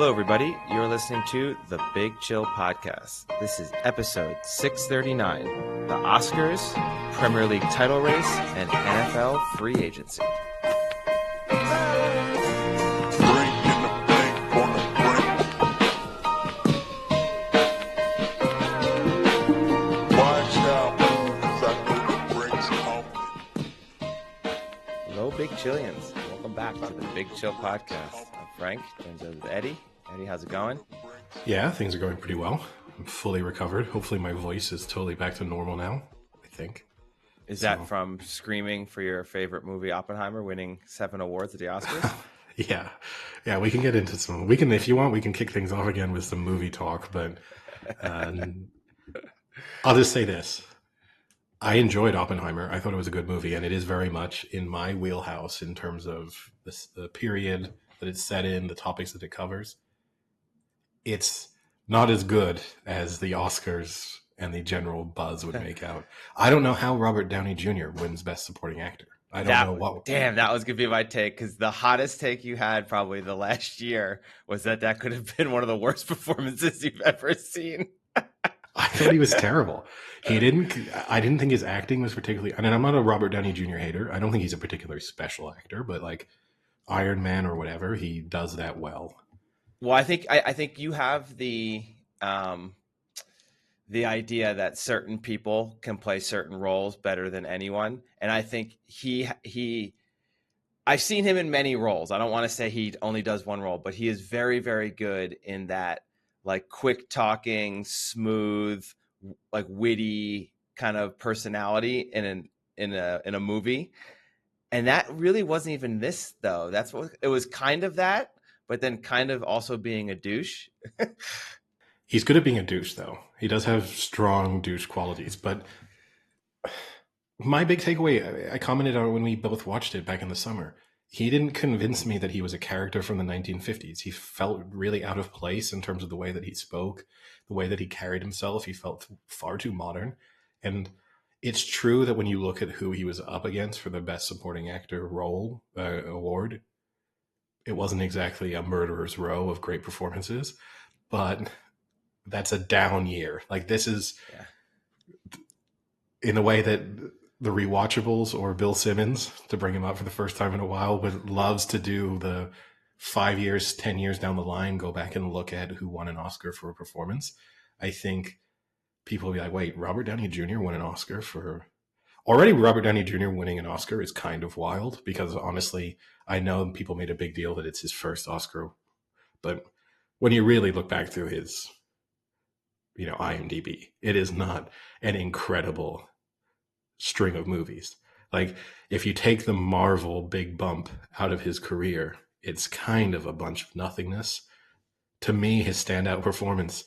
Hello, everybody. You're listening to the Big Chill Podcast. This is episode 639, the Oscars, Premier League title race, and NFL free agency. Hello, Big Chillians. Welcome back to the Big Chill Podcast. I'm Frank, joined with Eddie. Eddie, how's it going? Yeah, things are going pretty well. I'm fully recovered. Hopefully my voice is totally back to normal now, I think. Is that from screaming for your favorite movie, Oppenheimer, winning 7 awards at the Oscars? Yeah, we can get into some. We can, if you want, we can kick things off again with some movie talk, but I'll just say this. I enjoyed Oppenheimer. I thought it was a good movie, and it is very much in my wheelhouse in terms of the period that it's set in, the topics that it covers. It's not as good as the Oscars and the general buzz would make out. I don't know how Robert Downey Jr. wins Best Supporting Actor. I don't know what. Damn, that was going to be my take, because the hottest take you had probably the last year was that could have been one of the worst performances you've ever seen. I thought he was terrible. I didn't think his acting was particularly, I mean, I'm not a Robert Downey Jr. hater. I don't think he's a particularly special actor, but like Iron Man or whatever, he does that well. Well, I think you have the idea that certain people can play certain roles better than anyone. And I think I've seen him in many roles. I don't want to say he only does one role, but he is very, very good in that, like, quick talking, smooth, like witty kind of personality in a movie. And that really wasn't even this, though. That's what it was, kind of that, but then kind of also being a douche. He's good at being a douche, though. He does have strong douche qualities. But my big takeaway, I commented on when we both watched it back in the summer. He didn't convince me that he was a character from the 1950s. He felt really out of place in terms of the way that he spoke, the way that he carried himself. He felt far too modern. And it's true that when you look at who he was up against for the Best Supporting Actor role award, it wasn't exactly a murderer's row of great performances, but that's a down year. Like, this is in a way that the rewatchables or Bill Simmons, to bring him up for the first time in a while, but loves to do the 5 years, 10 years down the line, go back and look at who won an Oscar for a performance. I think people will be like, wait, Robert Downey Jr. won an Oscar for... Already Robert Downey Jr. winning an Oscar is kind of wild, because honestly, I know people made a big deal that it's his first Oscar, but when you really look back through his, IMDb, it is not an incredible string of movies. Like, if you take the Marvel big bump out of his career, it's kind of a bunch of nothingness. To me, his standout performance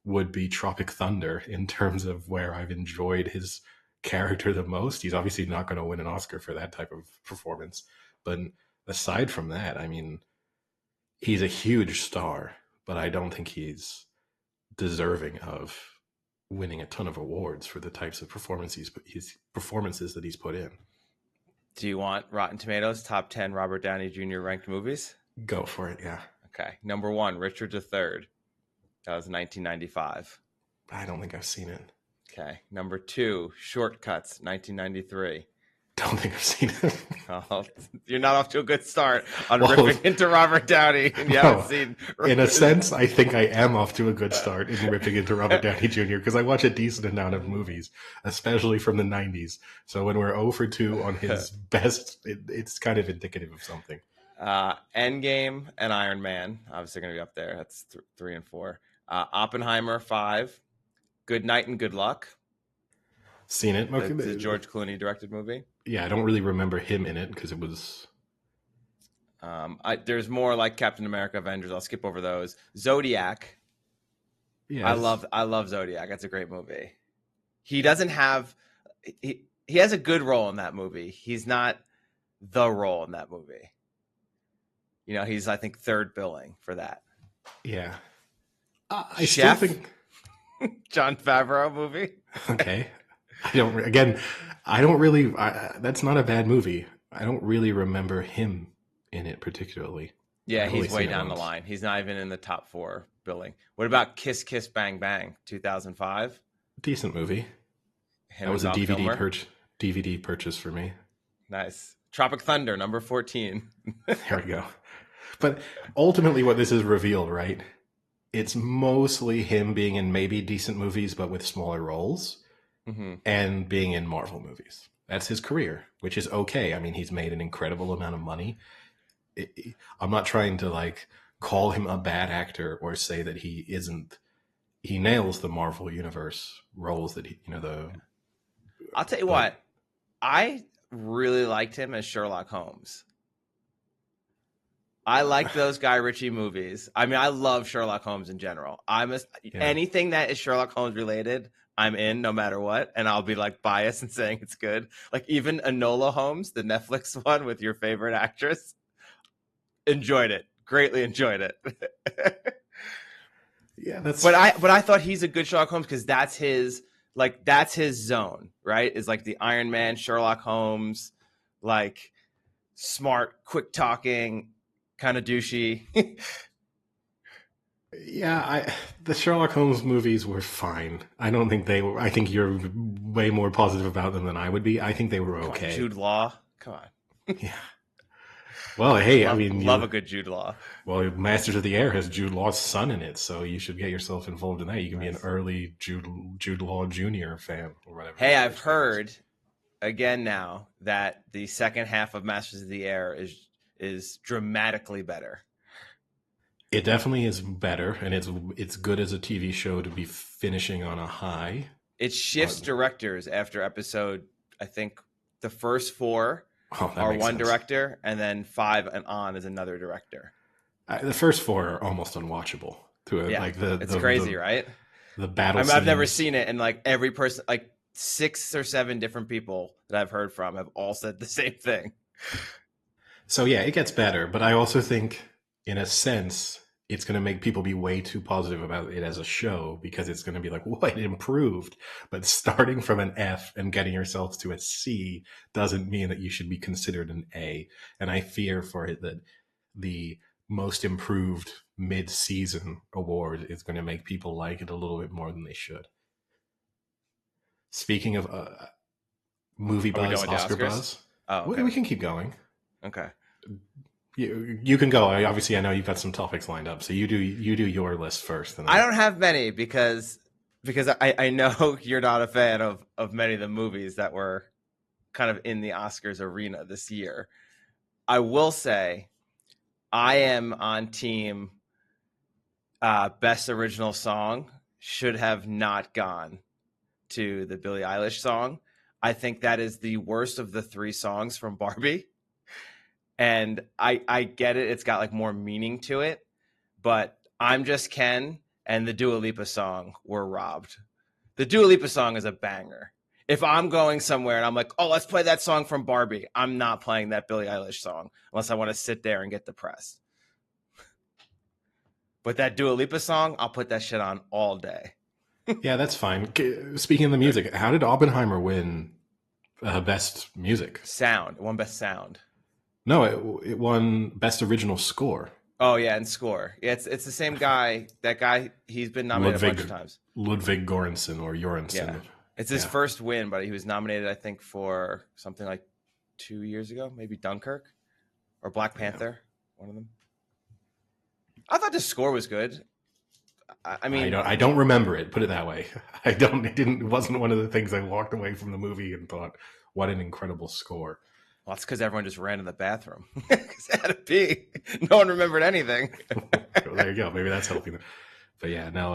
would be Tropic Thunder in terms of where I've enjoyed his character the most. He's obviously not going to win an Oscar for that type of performance, but aside from that, I mean, he's a huge star, but I don't think he's deserving of winning a ton of awards for the types of performances that he's put in. Do you want Rotten Tomatoes top 10 Robert Downey Jr. ranked movies? Go for it, yeah. Okay. Number 1, Richard III. That was 1995. I don't think I've seen it. Okay. Number 2, Shortcuts, 1993. Don't think I've seen it. Oh, you're not off to a good start on ripping into Robert Downey, and you haven't seen. In a sense, I think I am off to a good start in ripping into Robert Downey Jr. because I watch a decent amount of movies, especially from the 90s. So when we're 0 for 2 on his best, it's kind of indicative of something. Endgame and Iron Man, obviously going to be up there. That's 3 and 4. Oppenheimer, 5. Good Night and Good Luck. Seen it. The George Clooney directed movie. Yeah, I don't really remember him in it because it was... there's more like Captain America, Avengers. I'll skip over those. Zodiac. Yes. I love Zodiac. That's a great movie. He doesn't have... He has a good role in that movie. He's not the role in that movie. He's, I think, third billing for that. Yeah. I still think... Jon Favreau movie. Okay. That's not a bad movie. I don't really remember him in it particularly. Yeah, I've only he's way seen it down the once. line. He's not even in the top 4 billing. What about Kiss Kiss Bang Bang 2005? Decent movie. Him That and was a Val Kilmer. DVD purchase for me. Nice. Tropic Thunder number 14. There we go. But ultimately, what this is revealed, right? It's mostly him being in maybe decent movies, but with smaller roles, Hmm. and being in Marvel movies. That's his career, which is okay. I mean, he's made an incredible amount of money. I'm not trying to like call him a bad actor or say that he isn't. He nails the Marvel universe roles that he, I'll tell you but what. I really liked him as Sherlock Holmes. I like those Guy Ritchie movies. I mean, I love Sherlock Holmes in general. yeah. Anything that is Sherlock Holmes related, I'm in no matter what, and I'll be like biased and saying it's good. Like even Enola Holmes, the Netflix one with your favorite actress, enjoyed it. Greatly enjoyed it. Yeah, that's But I thought he's a good Sherlock Holmes because that's his zone, right? Is like the Iron Man, Sherlock Holmes, like smart, quick talking, kind of douchey. yeah. The Sherlock Holmes movies were fine. I don't think they were. I think you're way more positive about them than I would be. I think they were Come on, okay. Jude Law. Come on. Yeah. Well, hey, I mean, Love a good Jude Law. well, Masters of the Air has Jude Law's son in it, so you should get yourself involved in that. You can be an Nice. early Jude Law Jr. fan or whatever. Hey, I've heard again now that the second half of Masters of the Air is dramatically better. It definitely is better, and it's good as a TV show to be finishing on a high. It shifts directors after episode. I think the first 4 Oh, that are makes one sense. director, and then 5 and on is another director. The first 4 are almost unwatchable. To it, Yeah, like it's crazy, right? the battle. I mean, I've never scenes. seen it, and like every person, like 6 or 7 different people that I've heard from have all said the same thing. So yeah, it gets better, but I also think, in a sense, it's going to make people be way too positive about it as a show because it's going to be like, "What it improved?" But starting from an F and getting yourself to a C doesn't mean that you should be considered an A. And I fear for it that the most improved mid-season award is going to make people like it a little bit more than they should. Speaking of movie Are we buzz, done with the Oscar Oscars? buzz, Oh, okay. we can keep going. Okay. You can go. Obviously, I know you've got some topics lined up, so you do your list first. And I don't have many because I know you're not a fan of many of the movies that were kind of in the Oscars arena this year. I will say I am on team Best Original Song should have not gone to the Billie Eilish song. I think that is the worst of the 3 songs from Barbie. And I get it. It's got like more meaning to it. But I'm Just Ken and the Dua Lipa song were robbed. The Dua Lipa song is a banger. If I'm going somewhere and I'm like, oh, let's play that song from Barbie, I'm not playing that Billie Eilish song unless I want to sit there and get depressed. But that Dua Lipa song, I'll put that shit on all day. Yeah, that's fine. Speaking of the music, how did Oppenheimer win Best Music? Sound. It won Best Sound. No, it won Best Original Score. Oh, yeah, and score. Yeah, it's the same guy. That guy, he's been nominated a bunch of times. Ludwig Göransson or Göransson. Yeah. It's his first win, but he was nominated, I think, for something like 2 years ago, maybe Dunkirk or Black Panther, one of them. I thought the score was good. I mean, I don't remember it. Put it that way. It wasn't one of the things I walked away from the movie and thought, what an incredible score. Well, it's because everyone just ran to the bathroom because they had to pee. No one remembered anything. Well, there you go. Maybe that's helping. But yeah, no.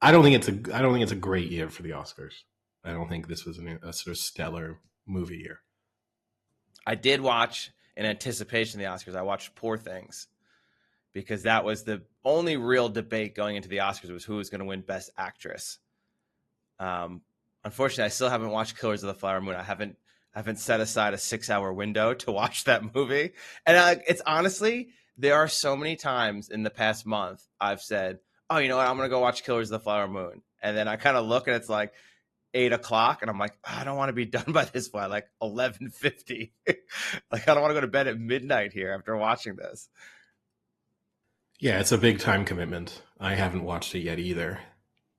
I don't think it's a great year for the Oscars. I don't think this was a sort of stellar movie year. I did watch, in anticipation of the Oscars, I watched Poor Things because that was the only real debate going into the Oscars was who was going to win Best Actress. Unfortunately, I still haven't watched Killers of the Flower Moon. I haven't set aside a 6-hour window to watch that movie. And it's honestly, there are so many times in the past month I've said, oh, you know what? I'm going to go watch Killers of the Flower Moon. And then I kind of look and it's like 8:00 and I'm like, I don't want to be done by this by like 11:50. Like, I don't want to go to bed at midnight here after watching this. Yeah, it's a big time commitment. I haven't watched it yet either.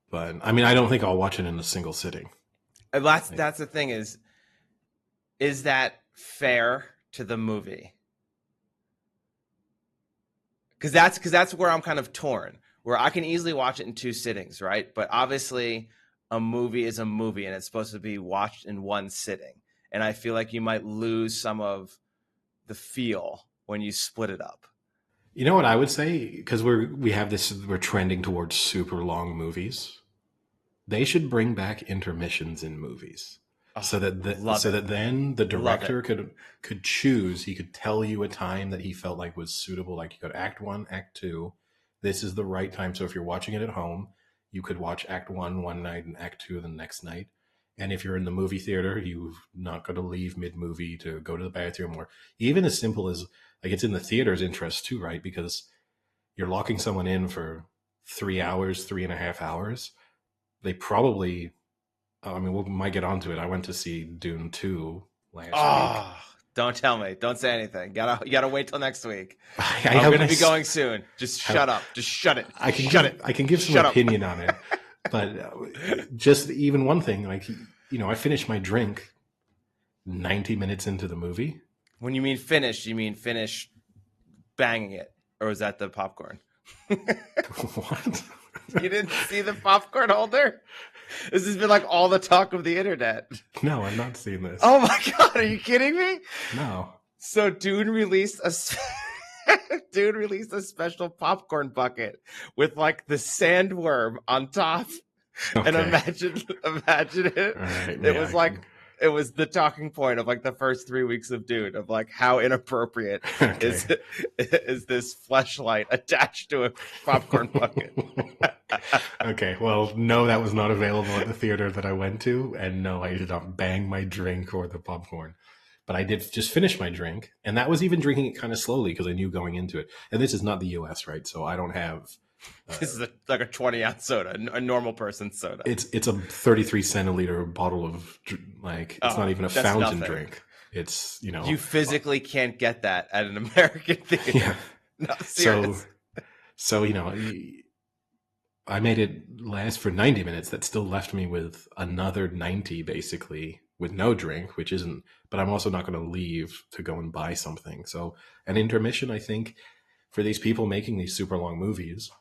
But I mean, I don't think I'll watch it in a single sitting. And Like, that's the thing is that fair to the movie? Because that's where I'm kind of torn. Where I can easily watch it in two sittings, right? But obviously, a movie is a movie, and it's supposed to be watched in one sitting. And I feel like you might lose some of the feel when you split it up. you know what I would say? Because we're trending towards super long movies. They should bring back intermissions in movies, Oh, so love it, that then the love it. director could choose. He could tell you a time that he felt like was suitable. Like you could Act One, Act Two. This is the right time. So if you're watching it at home, you could watch Act One one night and Act Two the next night. And if you're in the movie theater, you're not going to leave mid movie to go to the bathroom, or even as simple as like it's in the theater's interest too, right? Because you're locking someone in for 3 hours, 3.5 hours. They probably I mean, we might get onto it. I went to see Dune 2 last week. Oh, don't tell me. Don't say anything. You gotta wait till next week. I I'm have gonna my, be going soon. Just have, shut up. Just shut it. I can Shut give it. I can give some Shut up. opinion on it, but just even one thing, like I finished my drink 90 minutes into the movie. When you mean finish, you mean finish banging it, or is that the popcorn? What? You didn't see the popcorn holder? This has been like all the talk of the internet. No, I'm not seeing this. Oh my god, are you kidding me? No. So Dune released a Dune released a special popcorn bucket with like the sandworm on top. And Okay. imagine it. All right. It was like it was the talking point of like the first 3 weeks of Dune of like how inappropriate Okay. is this fleshlight attached to a popcorn bucket. Okay. Well, no, that was not available at the theater that I went to, and no, I did not bang my drink or the popcorn. But I did just finish my drink, and that was even drinking it kind of slowly because I knew going into it. And this is not the U.S., right? So I don't have. This is like a 20-ounce soda, a normal person's soda. It's a 33 centiliter bottle of like it's not even a fountain nothing. drink. It's you physically can't get that at an American theater. Yeah. No, serious. So I made it last for 90 minutes. That still left me with another 90 basically with no drink, which isn't, but I'm also not going to leave to go and buy something. So an intermission, I think, for these people making these super long movies,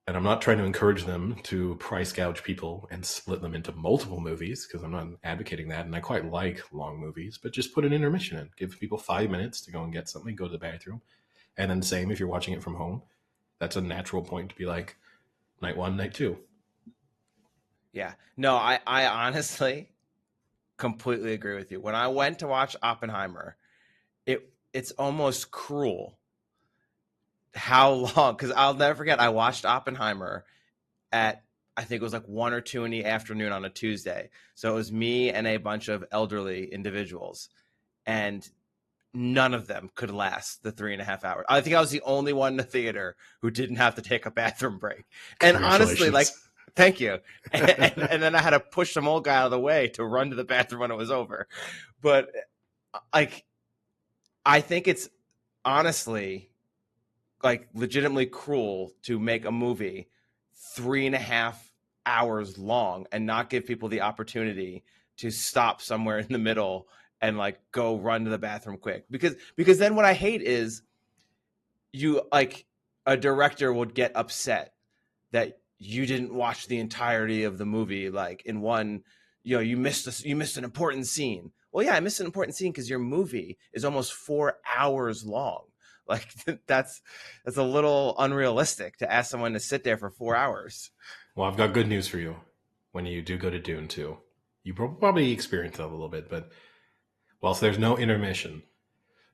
and I'm not trying to encourage them to price gouge people and split them into multiple movies because I'm not advocating that. And I quite like long movies, but just put an intermission in. Give people 5 minutes to go and get something, go to the bathroom. And then same if you're watching it from home. That's a natural point to be like, night one, night two. Yeah. No, I honestly completely agree with you. When I went to watch Oppenheimer, it's almost cruel how long, because I'll never forget, I watched Oppenheimer at, I think it was like 1 or 2 in the afternoon on a Tuesday. So it was me and a bunch of elderly individuals, and none of them could last the 3.5 hours. I think I was the only one in the theater who didn't have to take a bathroom break. And honestly, like, thank you. And then I had to push some old guy out of the way to run to the bathroom when it was over. But like, I think it's honestly like legitimately cruel to make a movie 3.5 hours long and not give people the opportunity to stop somewhere in the middle and like go run to the bathroom quick. Because then what I hate is you like a director would get upset that you didn't watch the entirety of the movie like in one, you missed an important scene. Well, yeah, I missed an important scene because your movie is almost 4 hours long. Like that's a little unrealistic to ask someone to sit there for 4 hours. Well, I've got good news for you. When you do go to Dune 2, you probably experience that a little bit, but whilst there's no intermission,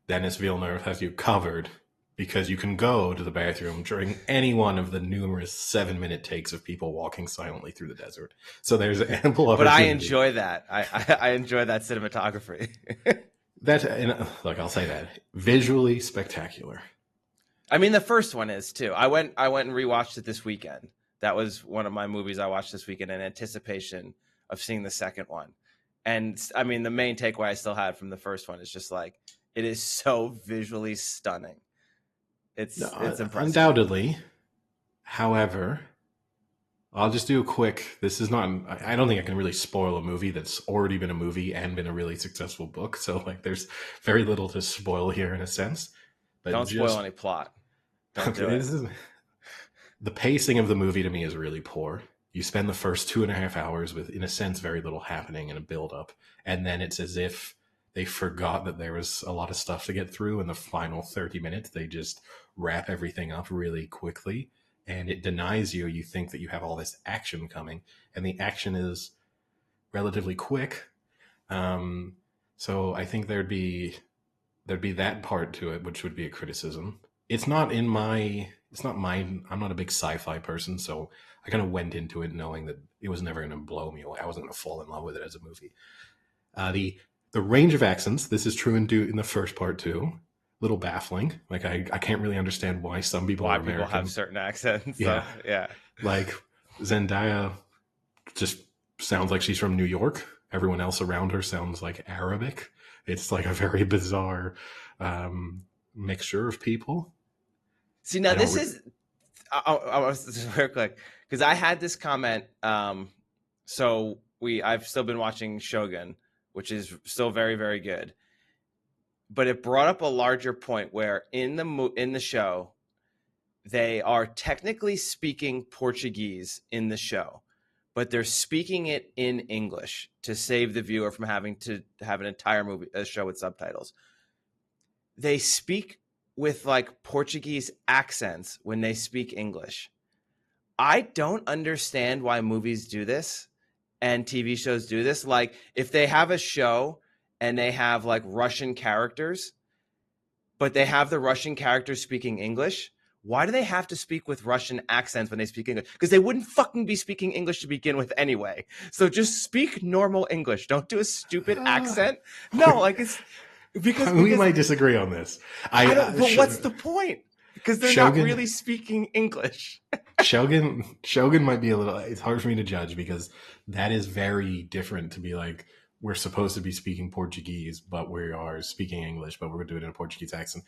Denis Villeneuve has you covered because you can go to the bathroom during any one of the numerous 7-minute takes of people walking silently through the desert. So there's ample opportunity. But I enjoy that. I enjoy that cinematography. I'll say that visually spectacular. I mean, the first one is too. I went and rewatched it this weekend. That was one of my movies I watched this weekend in anticipation of seeing the second one. And I mean, the main takeaway I still had from the first one is just like, it is so visually stunning. No, It's impressive. undoubtedly. However, I'll just do a quick. This is not. I don't think I can really spoil a movie that's already been a movie and been a really successful book. So like, there's very little to spoil here in a sense. But Don't spoil just any plot. Don't okay, do it. the pacing of the movie to me is really poor. You spend the first 2.5 hours with, in a sense, very little happening and a build up, and then it's as if they forgot that there was a lot of stuff to get through. In the final 30 minutes, they just wrap everything up really quickly, and it denies you. You think that you have all this action coming, and the action is relatively quick. Um, so I think there'd be that part to it, which would be a criticism. It's not in my, it's not mine. I'm not a big sci-fi person, so I kind of went into it knowing that it was never going to blow me away. I wasn't going to fall in love with it as a movie. The range of accents, this is true in the first part too. Little baffling. Like I can't really understand why some people Why are people American. have certain accents. Yeah. So, yeah. Like Zendaya just sounds like she's from New York. Everyone else around her sounds like Arabic. It's like a very bizarre mixture of people. See, now this is, I was just very quick because I had this comment. So I've still been watching Shogun, which is still very, very good. But it brought up a larger point where in the show, they are technically speaking Portuguese in the show, but they're speaking it in English to save the viewer from having to have an entire show with subtitles. They speak with like Portuguese accents when they speak English. I don't understand why movies do this and TV shows do this. Like if they have a show and they have like Russian characters, but they have the Russian characters speaking English, why do they have to speak with Russian accents when they speak English? Because they wouldn't fucking be speaking English to begin with anyway. So just speak normal English. Don't do a stupid accent. No, like it's because we might disagree on this. I don't. But what's the point? Because they're not really speaking English. Shogun might be a little. It's hard for me to judge because that is very different to be like we're supposed to be speaking Portuguese, but we are speaking English, but we're doing it in a Portuguese accent.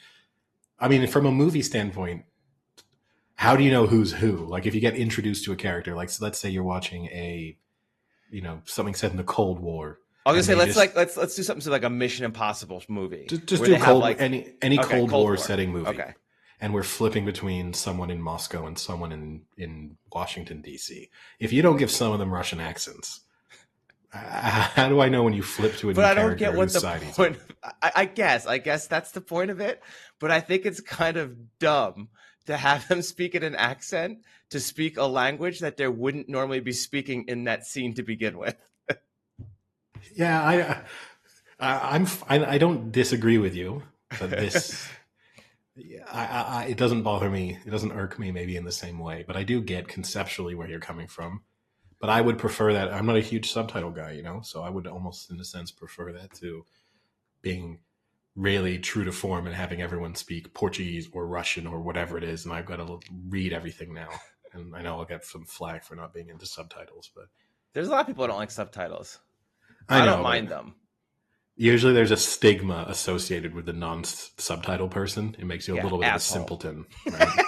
I mean, from a movie standpoint, how do you know who's who? Like if you get introduced to a character, like so let's say you're watching something set in the Cold War. I was gonna say let's do something to like a Mission Impossible movie. Just do any Cold War setting movie. Okay. And we're flipping between someone in Moscow and someone in Washington, D.C. If you don't give some of them Russian accents, how do I know when you flip to a new character? But I don't get what the point. I guess that's the point of it. But I think it's kind of dumb to have them speak in an accent to speak a language that they wouldn't normally be speaking in that scene to begin with. Yeah, I don't disagree with you, but this. It doesn't bother me. It doesn't irk me maybe in the same way, but I do get conceptually where you're coming from. But I would prefer that. I'm not a huge subtitle guy, so I would almost, in a sense, prefer that to being really true to form and having everyone speak Portuguese or Russian or whatever it is, and I've got to read everything now. And I know I'll get some flack for not being into subtitles, but there's a lot of people who don't like subtitles. I don't mind them. Usually there's a stigma associated with the non-subtitle person. It makes you a little bit of a simpleton. Right?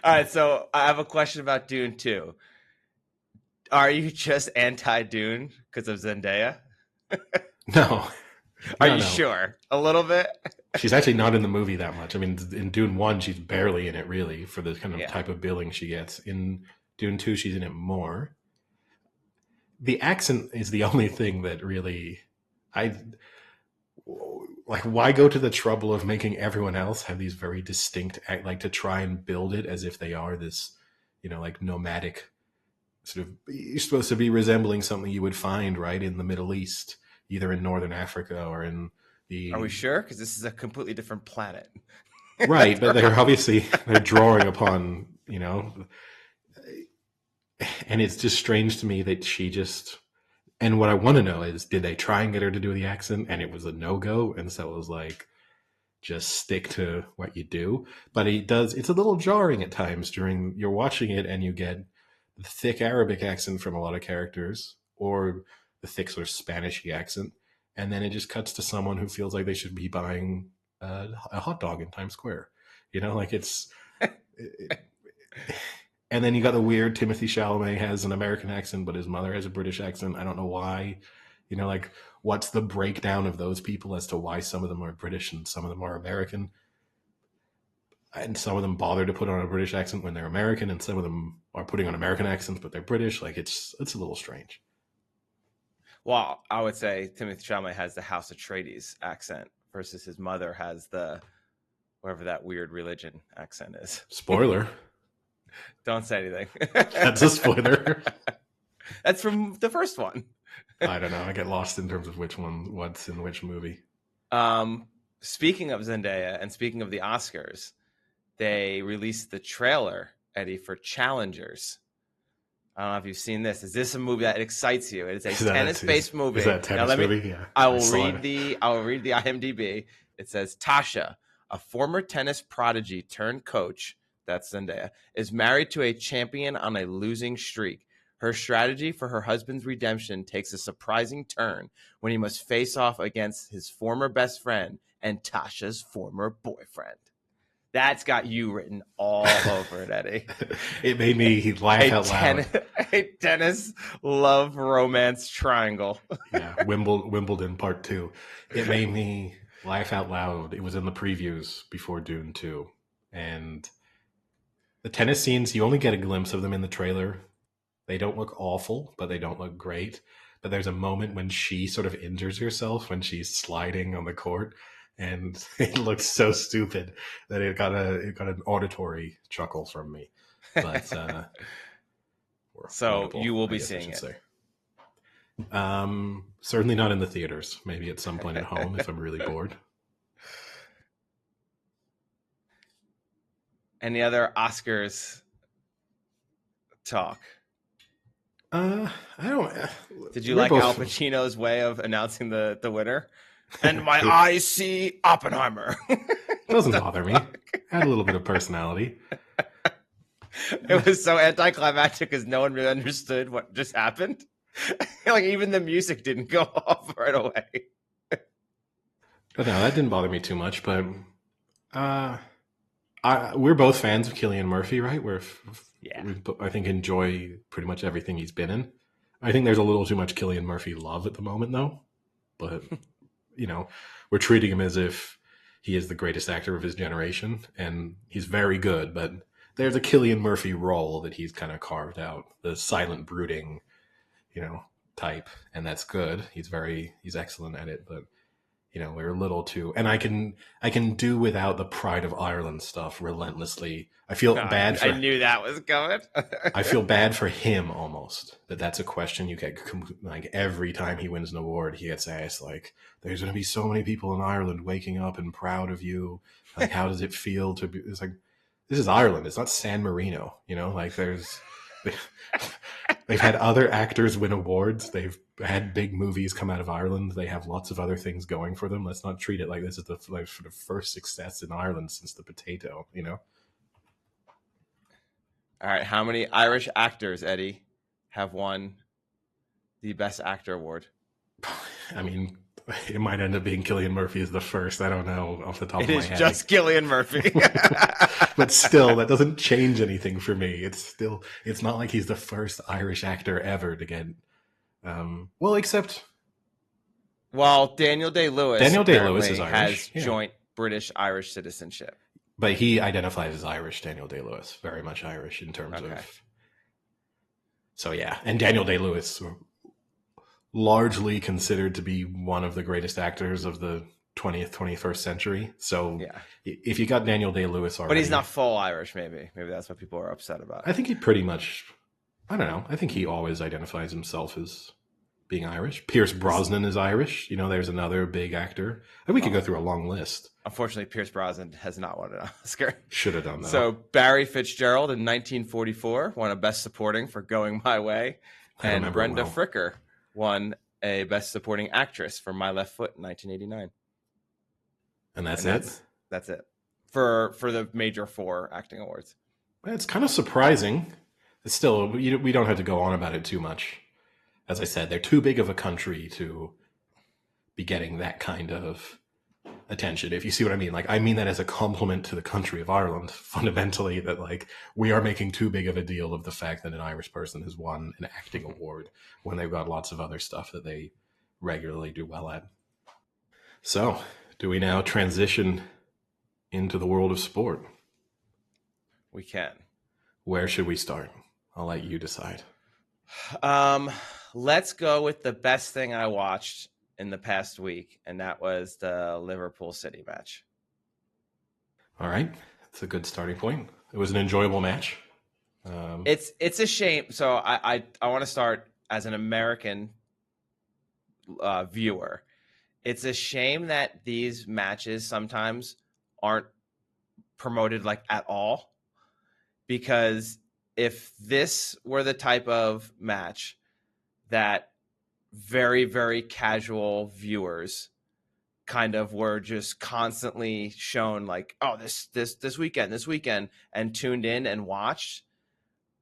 All right, so I have a question about Dune 2. Are you just anti-Dune because of Zendaya? No. Are you sure? A little bit? She's actually not in the movie that much. I mean, in Dune 1, she's barely in it, really, for the kind of type of billing she gets. In Dune 2, she's in it more. The accent is the only thing that really why go to the trouble of making everyone else have these very distinct like to try and build it as if they are this like nomadic sort of. You're supposed to be resembling something you would find right in the Middle East, either in Northern Africa or in the. Are we sure? Because this is a completely different planet. Right, but they're drawing upon and it's just strange to me that she just. And what I want to know is, did they try and get her to do the accent and it was a no-go? And so it was like, just stick to what you do. But it's a little jarring at times during you're watching it and you get the thick Arabic accent from a lot of characters or the thick sort of Spanish-y accent. And then it just cuts to someone who feels like they should be buying a hot dog in Times Square. Like it's. And then you got the weird Timothy Chalamet has an American accent, but his mother has a British accent. I don't know why. Like what's the breakdown of those people as to why some of them are British and some of them are American? And some of them bother to put on a British accent when they're American, and some of them are putting on American accents, but they're British. Like it's a little strange. Well, I would say Timothy Chalamet has the House Atreides accent versus his mother has the whatever that weird religion accent is. Spoiler. Don't say anything. That's a spoiler. That's from the first one. I don't know. I get lost in terms of what's in which movie. Speaking of Zendaya and speaking of the Oscars, they released the trailer, Eddie, for Challengers. I don't know if you've seen this. Is this a movie that excites you? It is a tennis-based movie. Is that a tennis movie? Yeah. I will read the IMDb. It says Tasha, a former tennis prodigy turned coach, that's Zendaya, is married to a champion on a losing streak. Her strategy for her husband's redemption takes a surprising turn when he must face off against his former best friend and Tasha's former boyfriend. That's got you written all over it, Eddie. It made me laugh out loud. A tennis love romance triangle. Yeah, Wimbledon Part 2. It made me laugh out loud. It was in the previews before Dune 2. And the tennis scenes, you only get a glimpse of them in the trailer. They don't look awful, but they don't look great. But there's a moment when she sort of injures herself when she's sliding on the court. And it looks so stupid that it got an auditory chuckle from me. But so you will be seeing it. Certainly not in the theaters. Maybe at some point at home if I'm really bored. Any other Oscars talk? I don't. Did you like Al Pacino's way of announcing the winner? And my eyes see Oppenheimer. Doesn't bother me. Had a little bit of personality. It was so anticlimactic because no one really understood what just happened. Like even the music didn't go off right away. But no, that didn't bother me too much. But we're both fans of Cillian Murphy, right? We I think enjoy pretty much everything he's been in. I think there's a little too much Cillian Murphy love at the moment, though. But we're treating him as if he is the greatest actor of his generation, and he's very good, but there's a Cillian Murphy role that he's kind of carved out, the silent brooding, type, and that's good. He's excellent at it, but we're a little too, and I can do without the Pride of Ireland stuff relentlessly. I feel bad for, I knew that was coming. I feel bad for him almost, that's a question you get, like every time he wins an award, he gets asked, like, there's going to be so many people in Ireland waking up and proud of you. Like, how does it feel to be, it's like, this is Ireland. It's not San Marino, like they've had other actors win awards. They've had big movies come out of Ireland. They have lots of other things going for them. Let's not treat it like this is the first success in Ireland since the potato, All right. How many Irish actors, Eddie, have won the Best Actor award? I mean, it might end up being Cillian Murphy as the first. I don't know off the top of my head. It is just Cillian Murphy. But still, that doesn't change anything for me. It's not like he's the first Irish actor ever to get, except... Well, Daniel Day-Lewis is Irish. Has joint British-Irish citizenship. But he identifies as Irish, Daniel Day-Lewis. Very much Irish in terms of... So, yeah. And Daniel Day-Lewis, largely considered to be one of the greatest actors of the 20th, 21st century. So, if you got Daniel Day-Lewis already... But he's not full Irish, maybe. Maybe that's what people are upset about. I think he pretty much... I don't know. I think he always identifies himself as being Irish. Pierce Brosnan is Irish. There's another big actor. And we could go through a long list. Unfortunately, Pierce Brosnan has not won an Oscar. Should have done that. So Barry Fitzgerald in 1944 won a Best Supporting for Going My Way. And Brenda Fricker won a Best Supporting Actress for My Left Foot in 1989. And that's it? That's it. For the major 4 acting awards. It's kind of surprising. It's still, we don't have to go on about it too much. As I said, they're too big of a country to be getting that kind of attention, if you see what I mean. Like, I mean that as a compliment to the country of Ireland, fundamentally, that like we are making too big of a deal of the fact that an Irish person has won an acting award when they've got lots of other stuff that they regularly do well at. So, do we now transition into the world of sport? We can. Where should we start? I'll let you decide. Let's go with the best thing I watched in the past week, and that was the Liverpool City match. All right, that's a good starting point. It was an enjoyable match. It's a shame. So I want to start as an American viewer. It's a shame that these matches sometimes aren't promoted like at all, because if this were the type of match that very, very casual viewers kind of were just constantly shown, like, oh, this weekend, and tuned in and watched,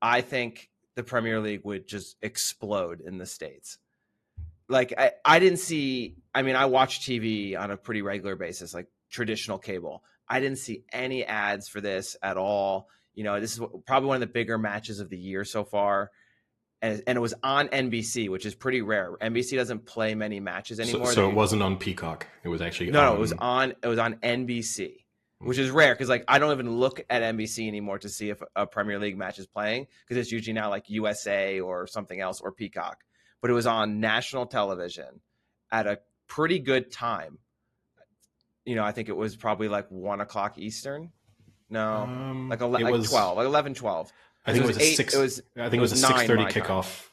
I think the Premier League would just explode in the States. Like, I didn't see, I mean, I watch TV on a pretty regular basis, like traditional cable. I didn't see any ads for this at all. You know, this is probably one of the bigger matches of the year so far. And it was on NBC, which is pretty rare. NBC doesn't play many matches anymore. So it wasn't on Peacock. It was actually no, it was on NBC, which is rare because, like, I don't even look at NBC anymore to see if a Premier League match is playing, because it's usually now like USA or something else, or Peacock. But it was on national television at a pretty good time. You know, I think it was probably like 1 o'clock Eastern. No, like 12, like 11, 12. I think it was a 6:30 kickoff.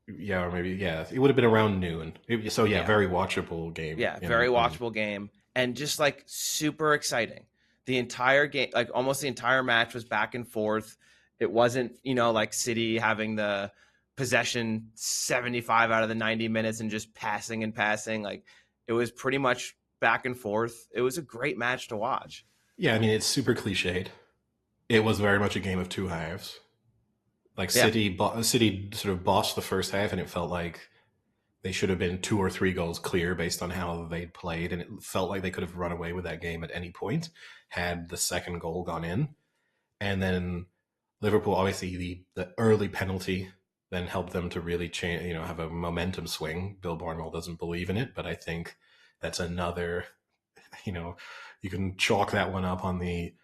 Yeah, or maybe, yeah. It would have been around noon. Very watchable game. Yeah, very watchable game. And just like super exciting. The entire game, like almost the entire match, was back and forth. It wasn't, you know, like City having the possession 75 out of the 90 minutes and just passing and passing. Like, it was pretty much back and forth. It was a great match to watch. Yeah, I mean, it's super cliched. It was very much a game of two halves. Like, City sort of bossed the first half, and it felt like they should have been 2 or 3 goals clear based on how they'd played, and it felt like they could have run away with that game at any point had the second goal gone in. And then Liverpool, obviously, the early penalty then helped them to really change, you know, have a momentum swing. Bill Barnwell doesn't believe in it, but I think that's another, you know, you can chalk that one up on the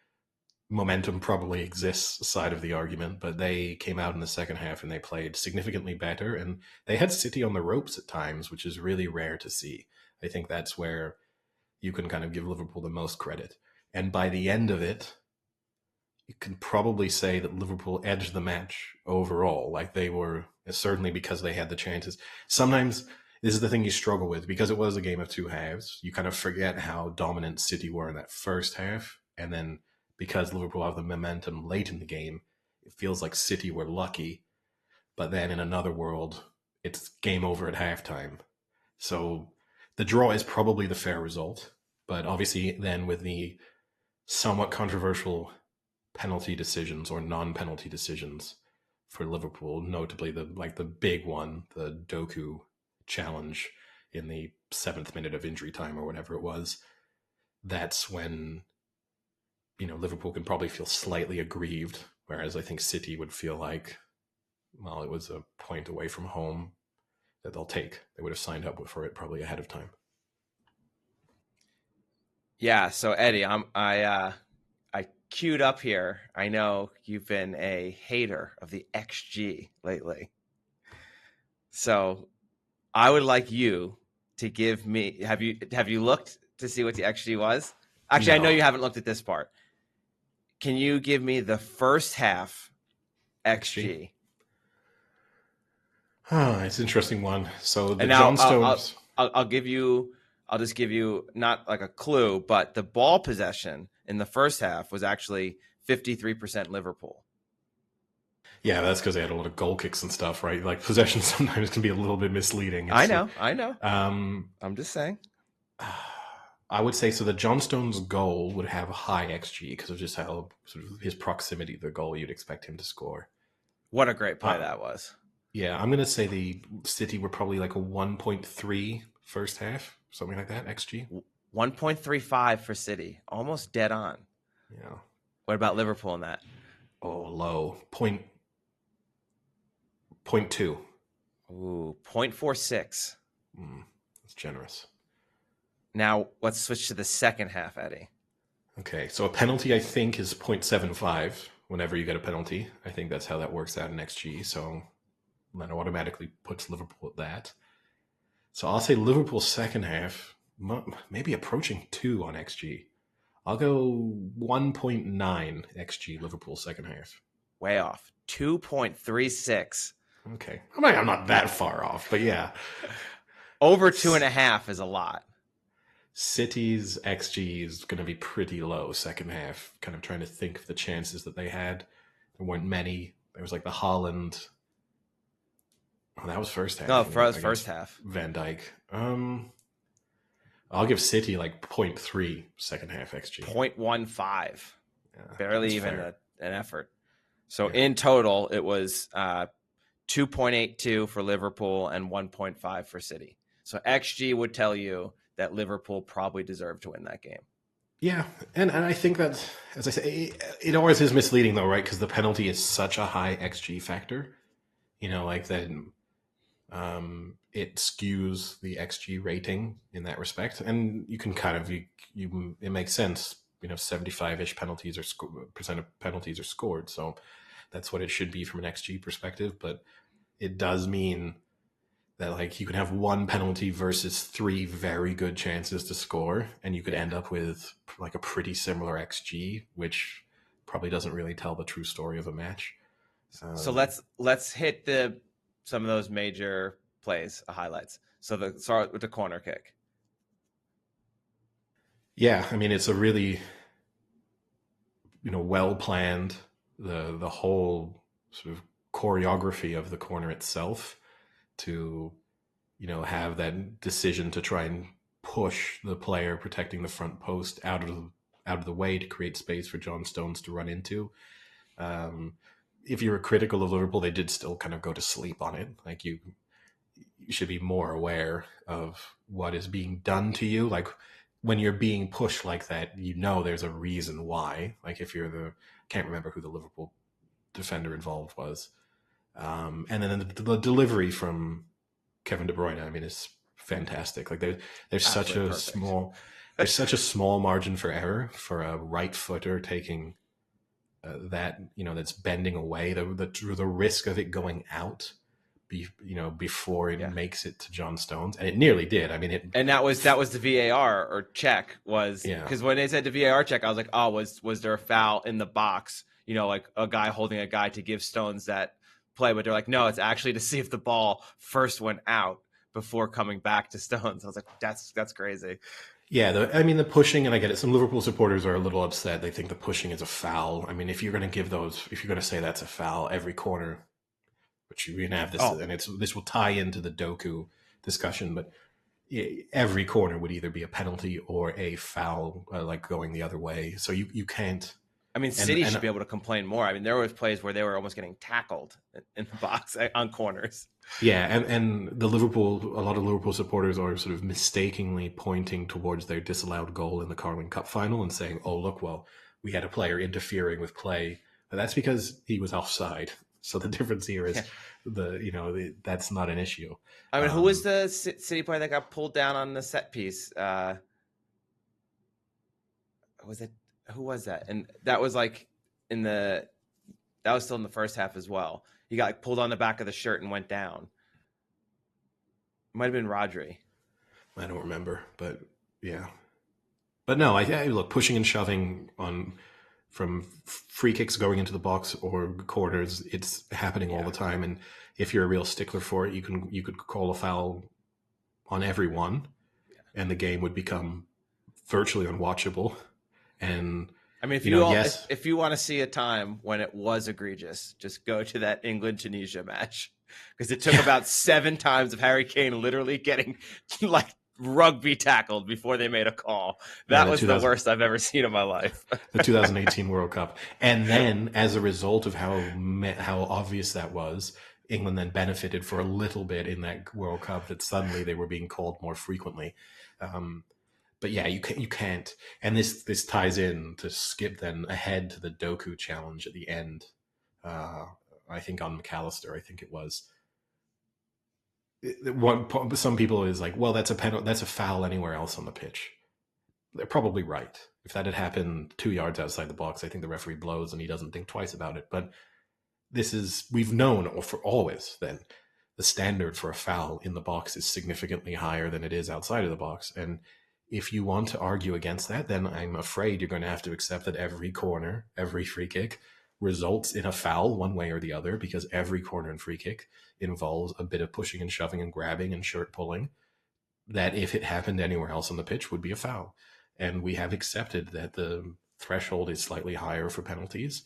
momentum probably exists side of the argument. But they came out in the second half and they played significantly better, and they had City on the ropes at times, which is really rare to see. I think that's where you can kind of give Liverpool the most credit. And by the end of it, you can probably say that Liverpool edged the match overall. Like, they were, certainly because they had the chances. Sometimes this is the thing you struggle with, because it was a game of two halves. You kind of forget how dominant City were in that first half. And then because Liverpool have the momentum late in the game, it feels like City were lucky. But then in another world, it's game over at halftime. So the draw is probably the fair result. But obviously then with the somewhat controversial penalty decisions or non-penalty decisions for Liverpool, notably the big one, the Doku challenge in the 7th minute of injury time or whatever it was, that's when, you know, Liverpool can probably feel slightly aggrieved, whereas I think City would feel like, well, it was a point away from home that they'll take. They would have signed up for it probably ahead of time. Yeah, so Eddie, I queued up here. I know you've been a hater of the XG lately. So I would like you to give me, have you looked to see what the XG was? Actually, no. I know you haven't looked at this part. Can you give me the first half XG? Oh, it's an interesting one. So the now, John Stones. I'll just give you not like a clue, but the ball possession in the first half was actually 53% Liverpool. Yeah, that's because they had a lot of goal kicks and stuff, right? Like, possession sometimes can be a little bit misleading. I know. I'm just saying. I would say, so the John Stones goal would have a high XG because of just how sort of his proximity to the goal you'd expect him to score. What a great play that was. Yeah, I'm going to say the City were probably like a 1.3 first half, something like that, XG. 1.35 for City. Almost dead on. Yeah. What about Liverpool in that? Oh, low. Point two. Ooh, 0.46. That's generous. Now let's switch to the second half, Eddie. Okay, so a penalty I think is 0.75 whenever you get a penalty. I think that's how that works out in XG. So that automatically puts Liverpool at that. So I'll say Liverpool second half, maybe approaching 2 on XG. I'll go 1.9 XG Liverpool second half. Way off. 2.36. Okay. I mean, I'm not that far off, but yeah. Over 2.5 is a lot. City's XG is going to be pretty low second half. Kind of trying to think of the chances that they had. There weren't many. There was like the Haaland. Oh, that was first half. No, for us, first half. Van Dijk. I'll give City like 0.3 second half XG. 0.15. Yeah, barely even an effort. So in total, it was 2.82 for Liverpool and 1.5 for City. So XG would tell you that Liverpool probably deserved to win that game. Yeah, and I think that, as I say, it always is misleading though, right? Because the penalty is such a high XG factor. You know, like then it skews the XG rating in that respect, and you can kind of it makes sense. You know, 75-ish penalties percent of penalties are scored, so that's what it should be from an XG perspective. But it does mean that like you could have one penalty versus 3 very good chances to score, and you could end up with like a pretty similar XG, which probably doesn't really tell the true story of a match. So let's hit some of those major plays, highlights. So start with the corner kick. Yeah, I mean it's a really well planned, the whole sort of choreography of the corner itself to have that decision to try and push the player protecting the front post out of the way to create space for John Stones to run into. If you were critical of Liverpool, they did still kind of go to sleep on it. Like you should be more aware of what is being done to you. Like when you're being pushed like that, there's a reason why. Like if you're can't remember who the Liverpool defender involved was. And then the delivery from Kevin De Bruyne, I mean, is fantastic. Like there's such a small margin for error for a right footer taking that that's bending away. The risk of it going out, before it makes it to John Stones, and it nearly did. I mean, and that was the VAR or check because when they said the VAR check, I was like, oh, was there a foul in the box? Like a guy holding a guy to give Stones that play, but they're like, no, it's actually to see if the ball first went out before coming back to Stones. I was like, that's crazy. Yeah, the pushing, and I get it. Some Liverpool supporters are a little upset. They think the pushing is a foul. I mean, if you're going to say that's a foul, every corner, which you're going to have this, and this will tie into the Doku discussion, but every corner would either be a penalty or a foul, like going the other way. So you can't. I mean, City should be able to complain more. I mean, there were plays where they were almost getting tackled in the box on corners. Yeah, and a lot of Liverpool supporters are sort of mistakenly pointing towards their disallowed goal in the Carling Cup final and saying, oh, look, well, we had a player interfering with play. But that's because he was offside. So the difference here is that's not an issue. I mean, who was the City player that got pulled down on the set piece? Who was that? And that was like that was still in the first half as well. He got pulled on the back of the shirt and went down. It might have been Rodri. I don't remember, but yeah. But no, I look, pushing and shoving from free kicks going into the box or corners, it's happening all the time. And if you're a real stickler for it, you could call a foul on everyone, and the game would become virtually unwatchable. And I mean, if you want to see a time when it was egregious, just go to that England-Tunisia match, because it took about 7 times of Harry Kane literally getting like rugby tackled before they made a call. That was the worst I've ever seen in my life. The 2018 World Cup. And then as a result of how obvious that was, England then benefited for a little bit in that World Cup that suddenly they were being called more frequently. But yeah, you can't. And this ties in to skip then ahead to the Doku challenge at the end. Uh, I think on McAllister, I think it was. Some people is like, well, that's a penalty, that's a foul anywhere else on the pitch. They're probably right. If that had happened 2 yards outside the box, I think the referee blows and he doesn't think twice about it. But we've known or for always then the standard for a foul in the box is significantly higher than it is outside of the box. And if you want to argue against that, then I'm afraid you're going to have to accept that every corner, every free kick results in a foul one way or the other, because every corner and free kick involves a bit of pushing and shoving and grabbing and shirt pulling that if it happened anywhere else on the pitch would be a foul. And we have accepted that the threshold is slightly higher for penalties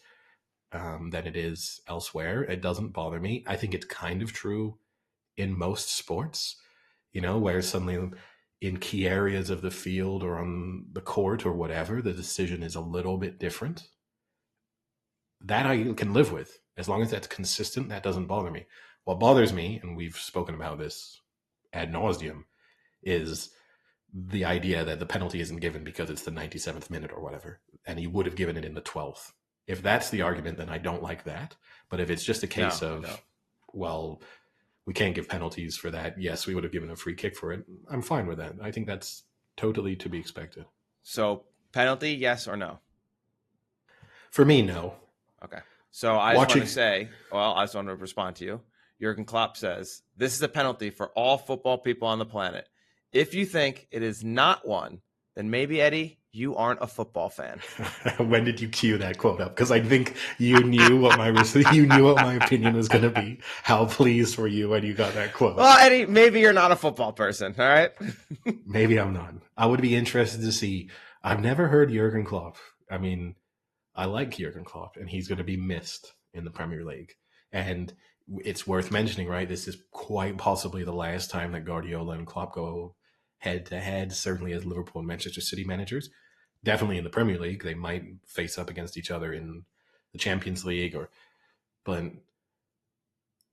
than it is elsewhere. It doesn't bother me. I think it's kind of true in most sports, where suddenly in key areas of the field or on the court or whatever, the decision is a little bit different. That I can live with. As long as that's consistent, that doesn't bother me. What bothers me, and we've spoken about this ad nauseum, is the idea that the penalty isn't given because it's the 97th minute or whatever, and he would have given it in the 12th. If that's the argument, then I don't like that. But if it's just a case well, we can't give penalties for that, yes, we would have given a free kick for it, I'm fine with that. I think that's totally to be expected. So penalty, yes or no? For me, no. Okay. So I just want to say, I just want to respond to you. Jurgen Klopp says, this is a penalty for all football people on the planet. If you think it is not one, then maybe, Eddie, you aren't a football fan. When did you cue that quote up? Because I think you knew what my opinion was going to be. How pleased were you when you got that quote? Well, Eddie, maybe you're not a football person, all right? Maybe I'm not. I would be interested to see. I've never heard Jurgen Klopp. I mean, I like Jurgen Klopp, and he's going to be missed in the Premier League. And it's worth mentioning, right? This is quite possibly the last time that Guardiola and Klopp go head to head, certainly as Liverpool and Manchester City managers. Definitely in the Premier League, they might face up against each other in the Champions League, but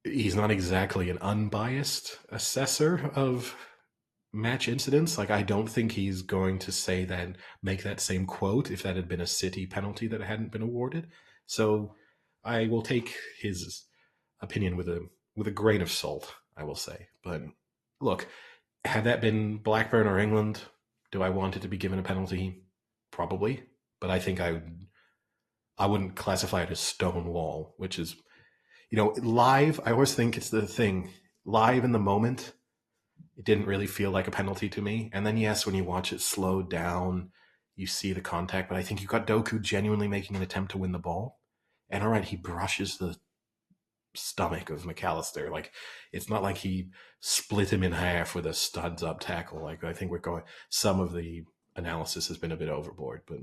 he's not exactly an unbiased assessor of match incidents. Like, I don't think he's going to make that same quote if that had been a City penalty that hadn't been awarded. So I will take his opinion with a grain of salt, I will say. But look, had that been Blackburn or England, do I want it to be given a penalty? Probably. But I think I wouldn't classify it as stonewall, which is, live. I always think it's the thing. Live in the moment, it didn't really feel like a penalty to me. And then, yes, when you watch it slowed down, you see the contact. But I think you got Doku genuinely making an attempt to win the ball. And all right, he brushes the stomach of McAllister. Like, it's not like he split him in half with a studs up tackle. Like, I think some of the analysis has been a bit overboard. But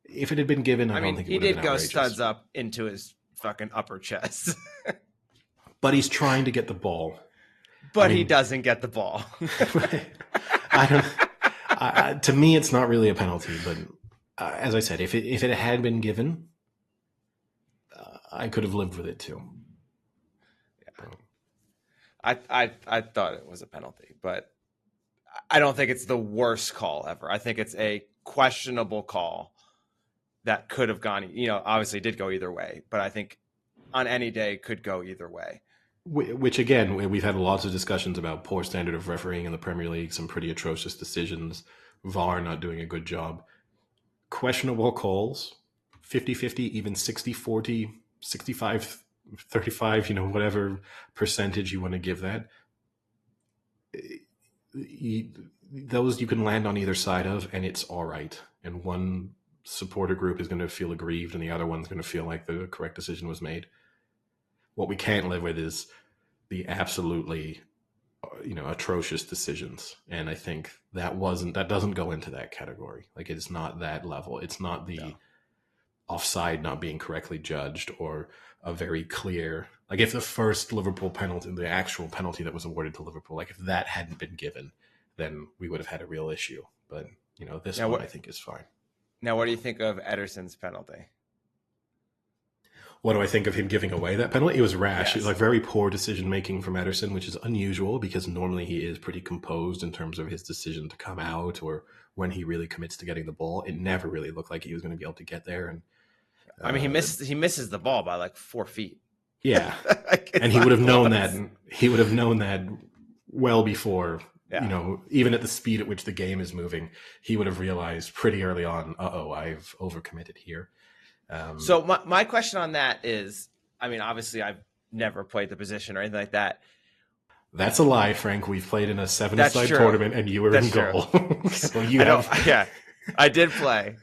if it had been given, I don't think it would have been outrageous. He did go studs up into his fucking upper chest. But he's trying to get the ball. But he doesn't get the ball. To me, it's not really a penalty. But as I said, if it had been given, I could have lived with it too. I thought it was a penalty, but I don't think it's the worst call ever. I think it's a questionable call that could have gone, obviously did go either way, but I think on any day could go either way. Which, again, we've had lots of discussions about poor standard of refereeing in the Premier League, some pretty atrocious decisions, VAR not doing a good job. Questionable calls, 50-50, even 60-40, 65-35, whatever percentage you want to give that. Those you can land on either side of, and it's all right. And one supporter group is going to feel aggrieved, and the other one's going to feel like the correct decision was made. What we can't live with is the absolutely, atrocious decisions. And I think that doesn't go into that category. Like, it's not that level. It's not the offside not being correctly judged or a very clear, like if the first Liverpool penalty, the actual penalty that was awarded to Liverpool, like if that hadn't been given, then we would have had a real issue. But, this one I think is fine. Now, what do you think of Ederson's penalty? What do I think of him giving away that penalty? It was rash. It was Yes. like very poor decision making from Ederson, which is unusual because normally he is pretty composed in terms of his decision to come out or when he really commits to getting the ball. It never really looked like he was going to be able to get there. And I mean, he misses the ball by like 4 feet. yeah, Like, and he would have known that. He would have known that well before. Yeah. You know, even at the speed at which the game is moving, he would have realized pretty early on, I've overcommitted here. So my question on that is, I mean, obviously I've never played the position or anything like that. That's a lie, Frank. We've played in a 7-a-side tournament and you were in goal. So I did play.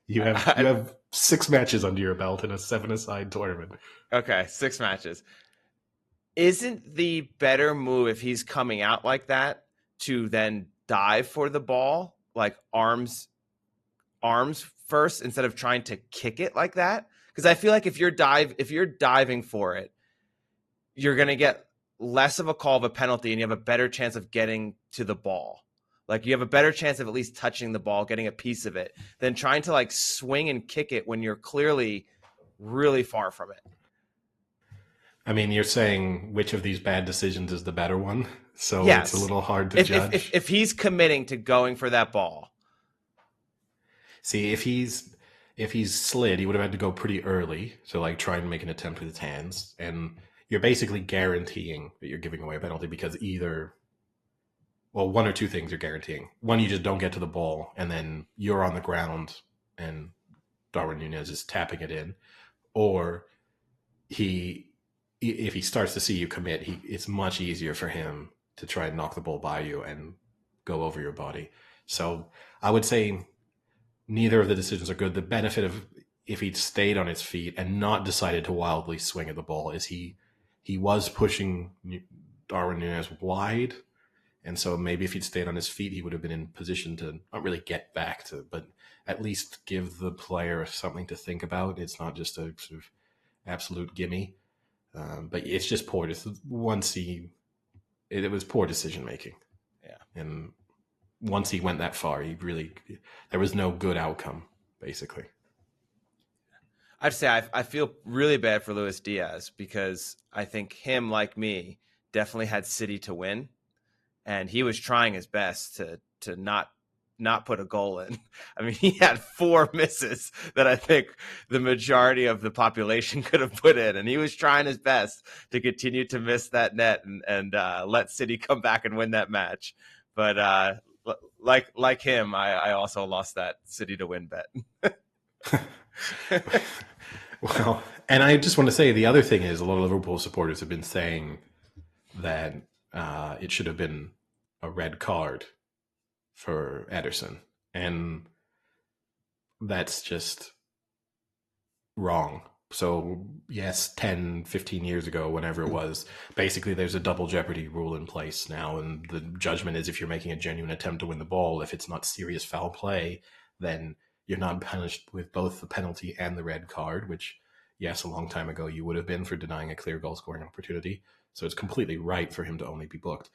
You have 6 matches under your belt in a 7-a-side tournament. Okay, 6 matches. Isn't the better move if he's coming out like that to then dive for the ball, like arms first instead of trying to kick it like that? Because I feel like if you're diving for it, you're going to get less of a call of a penalty and you have a better chance of getting to the ball. Like you have a better chance of at least touching the ball, getting a piece of it, than trying to like swing and kick it when you're clearly really far from it. I mean, you're saying which of these bad decisions is the better one, so yes. It's a little hard to judge. If he's committing to going for that ball. See, if he's slid, he would have had to go pretty early to like try and make an attempt with his hands, and you're basically guaranteeing that you're giving away a penalty because either, well, one or two things you're guaranteeing. One, you just don't get to the ball, and then you're on the ground, and Darwin Núñez is tapping it in, or if he starts to see you commit, it's much easier for him to try and knock the ball by you and go over your body. So I would say neither of the decisions are good. The benefit of if he'd stayed on his feet and not decided to wildly swing at the ball is he was pushing Darwin Núñez wide. And so maybe if he'd stayed on his feet, he would have been in position to not really get back to, but at least give the player something to think about. It's not just a sort of absolute gimme. But it's just poor. It was poor decision making. Yeah. And once he went that far, there was no good outcome, basically. I'd say I feel really bad for Luis Diaz because I think him, like me, definitely had City to win. And he was trying his best to not put a goal in. I mean, he had 4 misses that I think the majority of the population could have put in, and he was trying his best to continue to miss that net and let City come back and win that match. But like him, I also lost that City to win bet. Well, and I just want to say the other thing is a lot of Liverpool supporters have been saying that it should have been a red card for Ederson, and that's just wrong. So yes, 10, 15 years ago, whenever it was, basically there's a double jeopardy rule in place now, and the judgment is if you're making a genuine attempt to win the ball, if it's not serious foul play, then you're not punished with both the penalty and the red card, which, yes, a long time ago you would have been for denying a clear goal scoring opportunity. So it's completely right for him to only be booked.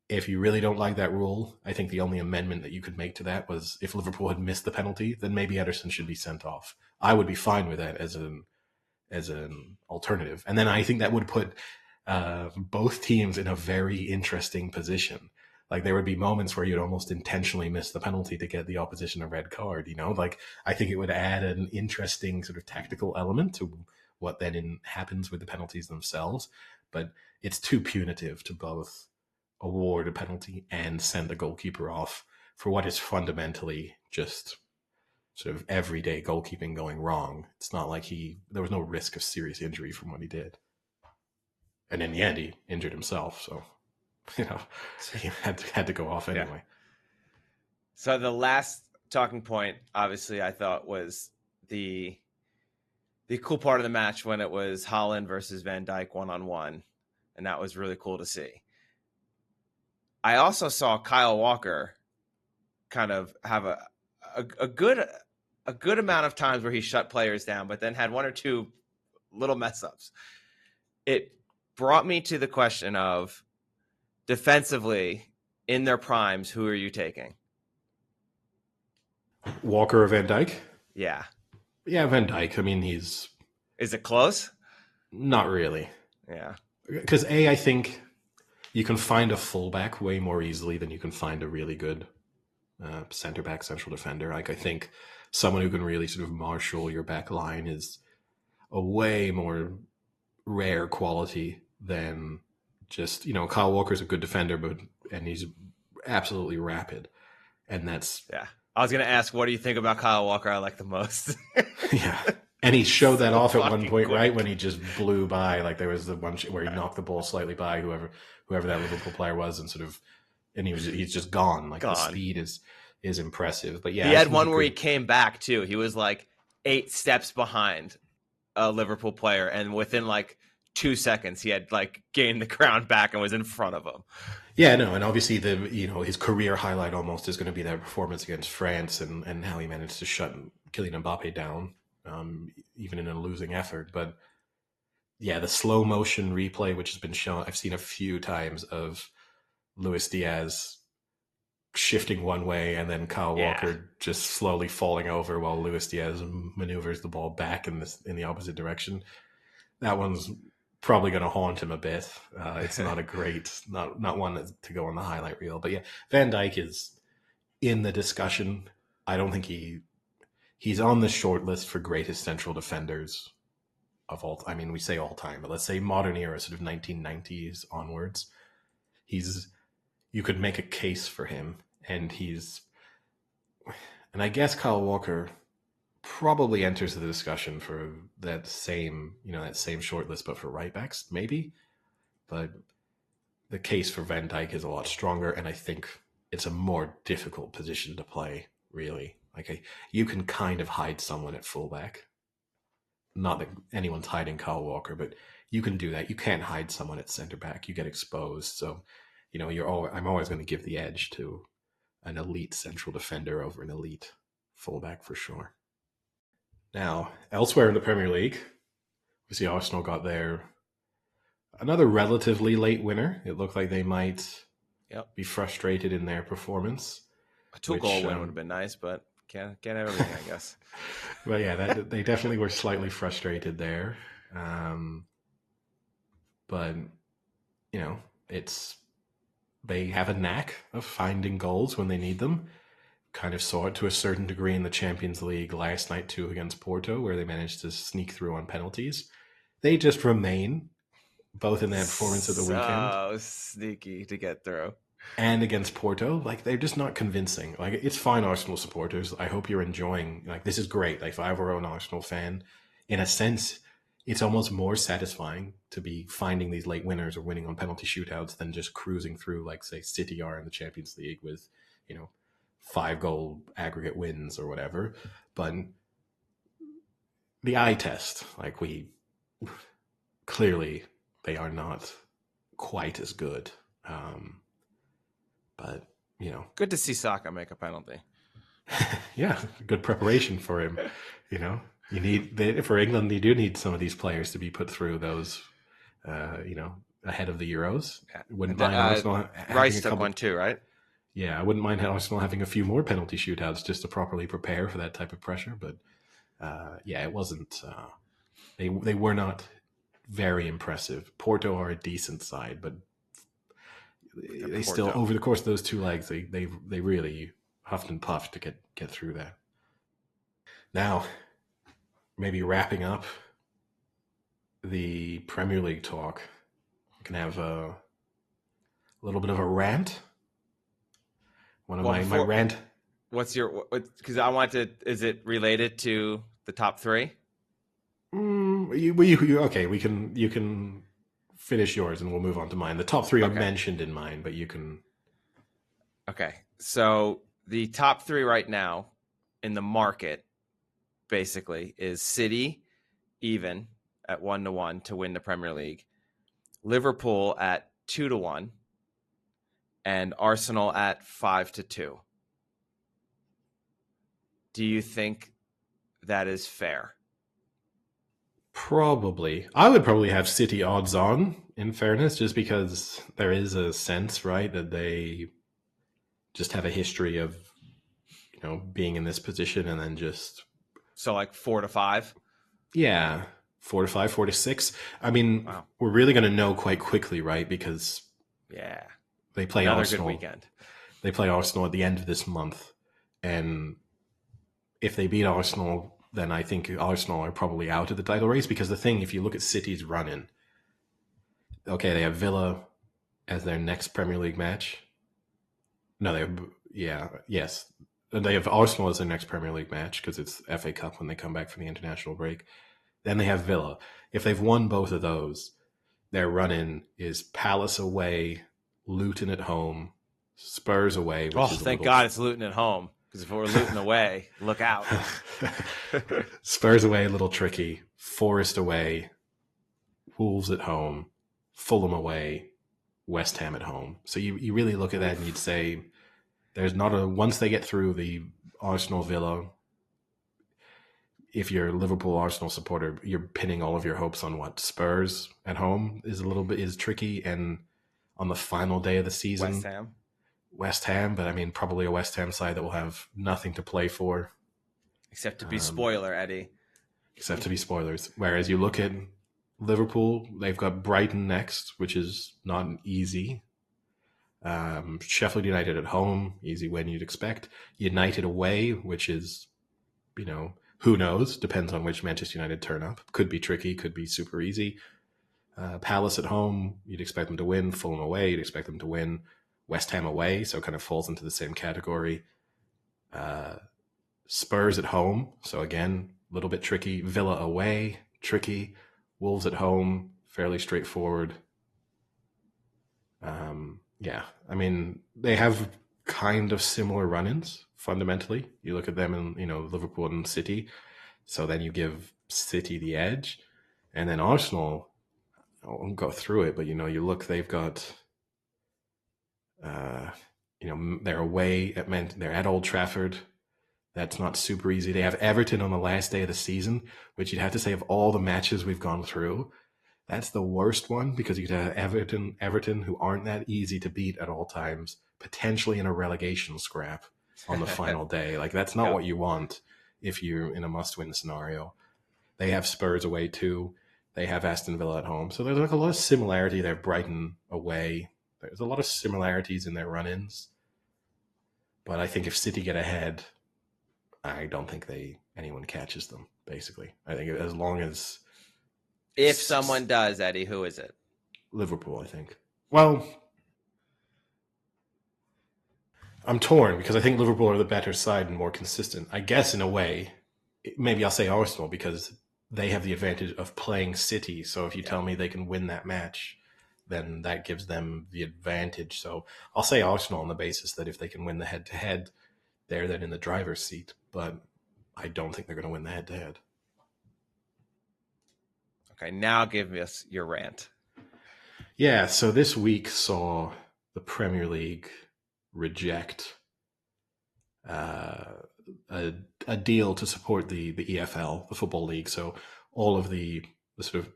If you really don't like that rule, I think the only amendment that you could make to that was if Liverpool had missed the penalty, then maybe Ederson should be sent off. I would be fine with that as an alternative. And then I think that would put both teams in a very interesting position. Like there would be moments where you'd almost intentionally miss the penalty to get the opposition a red card, you know? Like I think it would add an interesting sort of tactical element to what then happens with the penalties themselves. But it's too punitive to both award a penalty and send the goalkeeper off for what is fundamentally just sort of everyday goalkeeping going wrong. It's not like there was no risk of serious injury from what he did. And in the end, he injured himself. So, you know, he had to go off anyway. Yeah. So the last talking point, obviously, I thought was the cool part of the match when it was Haaland versus Van Dijk 1-on-1. And that was really cool to see. I also saw Kyle Walker kind of have a good amount of times where he shut players down, but then had 1 or 2 little mess ups. It brought me to the question of defensively in their primes, who are you taking? Walker or Van Dijk? Yeah. Yeah, Van Dijk. I mean, he's Is it close? Not really. Yeah. Because I think you can find a fullback way more easily than you can find a really good center back, central defender. Like I think someone who can really sort of marshal your back line is a way more rare quality than just, Kyle Walker's a good defender, and he's absolutely rapid. And that's Yeah. I was going to ask, what do you think about Kyle Walker I like the most? yeah. And he showed that So off at one fucking point, quick. right? When he just blew by, like there was the one where he knocked the ball slightly by whoever that Liverpool player was, and he's just gone. Like the speed is impressive. But yeah, he had one where he came back too. He was like 8 steps behind a Liverpool player, and within like 2 seconds, he had like gained the ground back and was in front of him. Yeah, no, and obviously his career highlight almost is going to be that performance against France and how he managed to shut Kylian Mbappe down, even in a losing effort. But yeah, the slow motion replay, which has been shown, I've seen a few times of Luis Diaz shifting one way and then Kyle Walker just slowly falling over while Luis Diaz maneuvers the ball back in the opposite direction. That one's probably going to haunt him a bit. It's not a great, not one to go on the highlight reel. But yeah, Van Dijk is in the discussion. I don't think he's on the short list for greatest central defenders of all. I mean, we say all time, but let's say modern era, sort of 1990s onwards. You could make a case for him, and I guess Kyle Walker probably enters the discussion for that same short list, but for right backs, maybe. But the case for Van Dijk is a lot stronger, and I think it's a more difficult position to play, really. Like you can kind of hide someone at fullback. Not that anyone's hiding Kyle Walker, but you can do that. You can't hide someone at center back. You get exposed. So, I'm always going to give the edge to an elite central defender over an elite fullback for sure. Now, elsewhere in the Premier League, we see Arsenal got another relatively late winner. It looked like they might be frustrated in their performance. A 2-goal win would have been nice, but can't have everything, I guess. But yeah, they definitely were slightly frustrated there. But they have a knack of finding goals when they need them. Kind of saw it to a certain degree in the Champions League last night too against Porto, where they managed to sneak through on penalties. They just remain both in their performance at the weekend. So sneaky to get through. And against Porto, like they're just not convincing. Like it's fine, Arsenal supporters. I hope you're enjoying. Like this is great. Like if I were an Arsenal fan, in a sense, it's almost more satisfying to be finding these late winners or winning on penalty shootouts than just cruising through, like say City are in the Champions League with, 5-goal aggregate wins or whatever. But the eye test, like clearly they are not quite as good. But, good to see Saka make a penalty. Yeah, good preparation for him. You need for England. You do need some of these players to be put through those, ahead of the Euros. Wouldn't mind Arsenal. Rice took one too, right? Yeah, I wouldn't mind Arsenal having a few more penalty shootouts just to properly prepare for that type of pressure. But it wasn't. They were not very impressive. Porto are a decent side, but they still, over the course of those 2 legs, they really huffed and puffed to get through that. Now, maybe wrapping up the Premier League talk, we can have a little bit of a rant. My rant. What's your? Because I want to. Is it related to the top 3? Okay, you can finish yours and we'll move on to mine. The top 3 are mentioned in mine, but you can. Okay, so the top 3 right now in the market basically is City even at 1-1 to win the Premier League, Liverpool at 2-1, and Arsenal at 5-2. Do you think that is fair? Probably. I would probably have City odds on, in fairness, just because there is a sense, right, that they just have a history of, being in this position and then just... So like 4-5? Yeah. 4 to 5, 4 to 6. I mean, Wow. we're really going to know quite quickly, right? Because Yeah. they play Another Arsenal. good weekend. They play Arsenal at the end of this month, and if they beat Arsenal, then I think Arsenal are probably out of the title race. Because the thing, if you look at City's run-in, okay, they have Villa as their next Premier League match. No, yes. They have Arsenal as their next Premier League match because it's FA Cup when they come back from the international break. Then they have Villa. If they've won both of those, their run-in is Palace away, Luton at home, Spurs away, which is thank God it's Luton at home. Because if it were Luton away, look out. Spurs away, a little tricky. Forest away, Wolves at home, Fulham away, West Ham at home. So you really look at that and you'd say there's not a once they get through the Arsenal Villa, if you're a Liverpool Arsenal supporter, you're pinning all of your hopes on what Spurs at home is tricky, and on the final day of the season, West Ham, but I mean probably a West Ham side that will have nothing to play for, except to be spoiler, Eddie. Except to be spoilers. Whereas you look at Liverpool, they've got Brighton next, which is not easy. Sheffield United at home, easy win you'd expect. United away, which is, who knows? Depends on which Manchester United turn up. Could be tricky, could be super easy. Palace at home, you'd expect them to win. Fulham away, you'd expect them to win. West Ham away, so it kind of falls into the same category. Spurs at home, so again, a little bit tricky. Villa away, tricky. Wolves at home, fairly straightforward. Yeah, I mean, they have kind of similar run-ins, fundamentally. You look at them in, Liverpool and City, so then you give City the edge. And then Arsenal, I won't go through it, but, you look, they've got, they're away, they're at Old Trafford. That's not super easy. They have Everton on the last day of the season, which you'd have to say of all the matches we've gone through, that's the worst one because you could have Everton, who aren't that easy to beat at all times, potentially in a relegation scrap on the final day. Like, that's not what you want if you're in a must-win scenario. They have Spurs away too. They have Aston Villa at home. So there's like a lot of similarity there. Brighton away. There's a lot of similarities in their run-ins. But I think if City get ahead, I don't think anyone catches them, basically. I think as long as... If someone does, Eddie, who is it? Liverpool, I think. Well, I'm torn because I think Liverpool are the better side and more consistent. I guess in a way, maybe I'll say Arsenal because they have the advantage of playing City. So if you tell me they can win that match, then that gives them the advantage. So I'll say Arsenal on the basis that if they can win the head-to-head, they're then in the driver's seat. But I don't think they're going to win the head-to-head. Okay, now give us your rant. Yeah, so this week saw the Premier League reject a deal to support the EFL, the Football League. So all of the sort of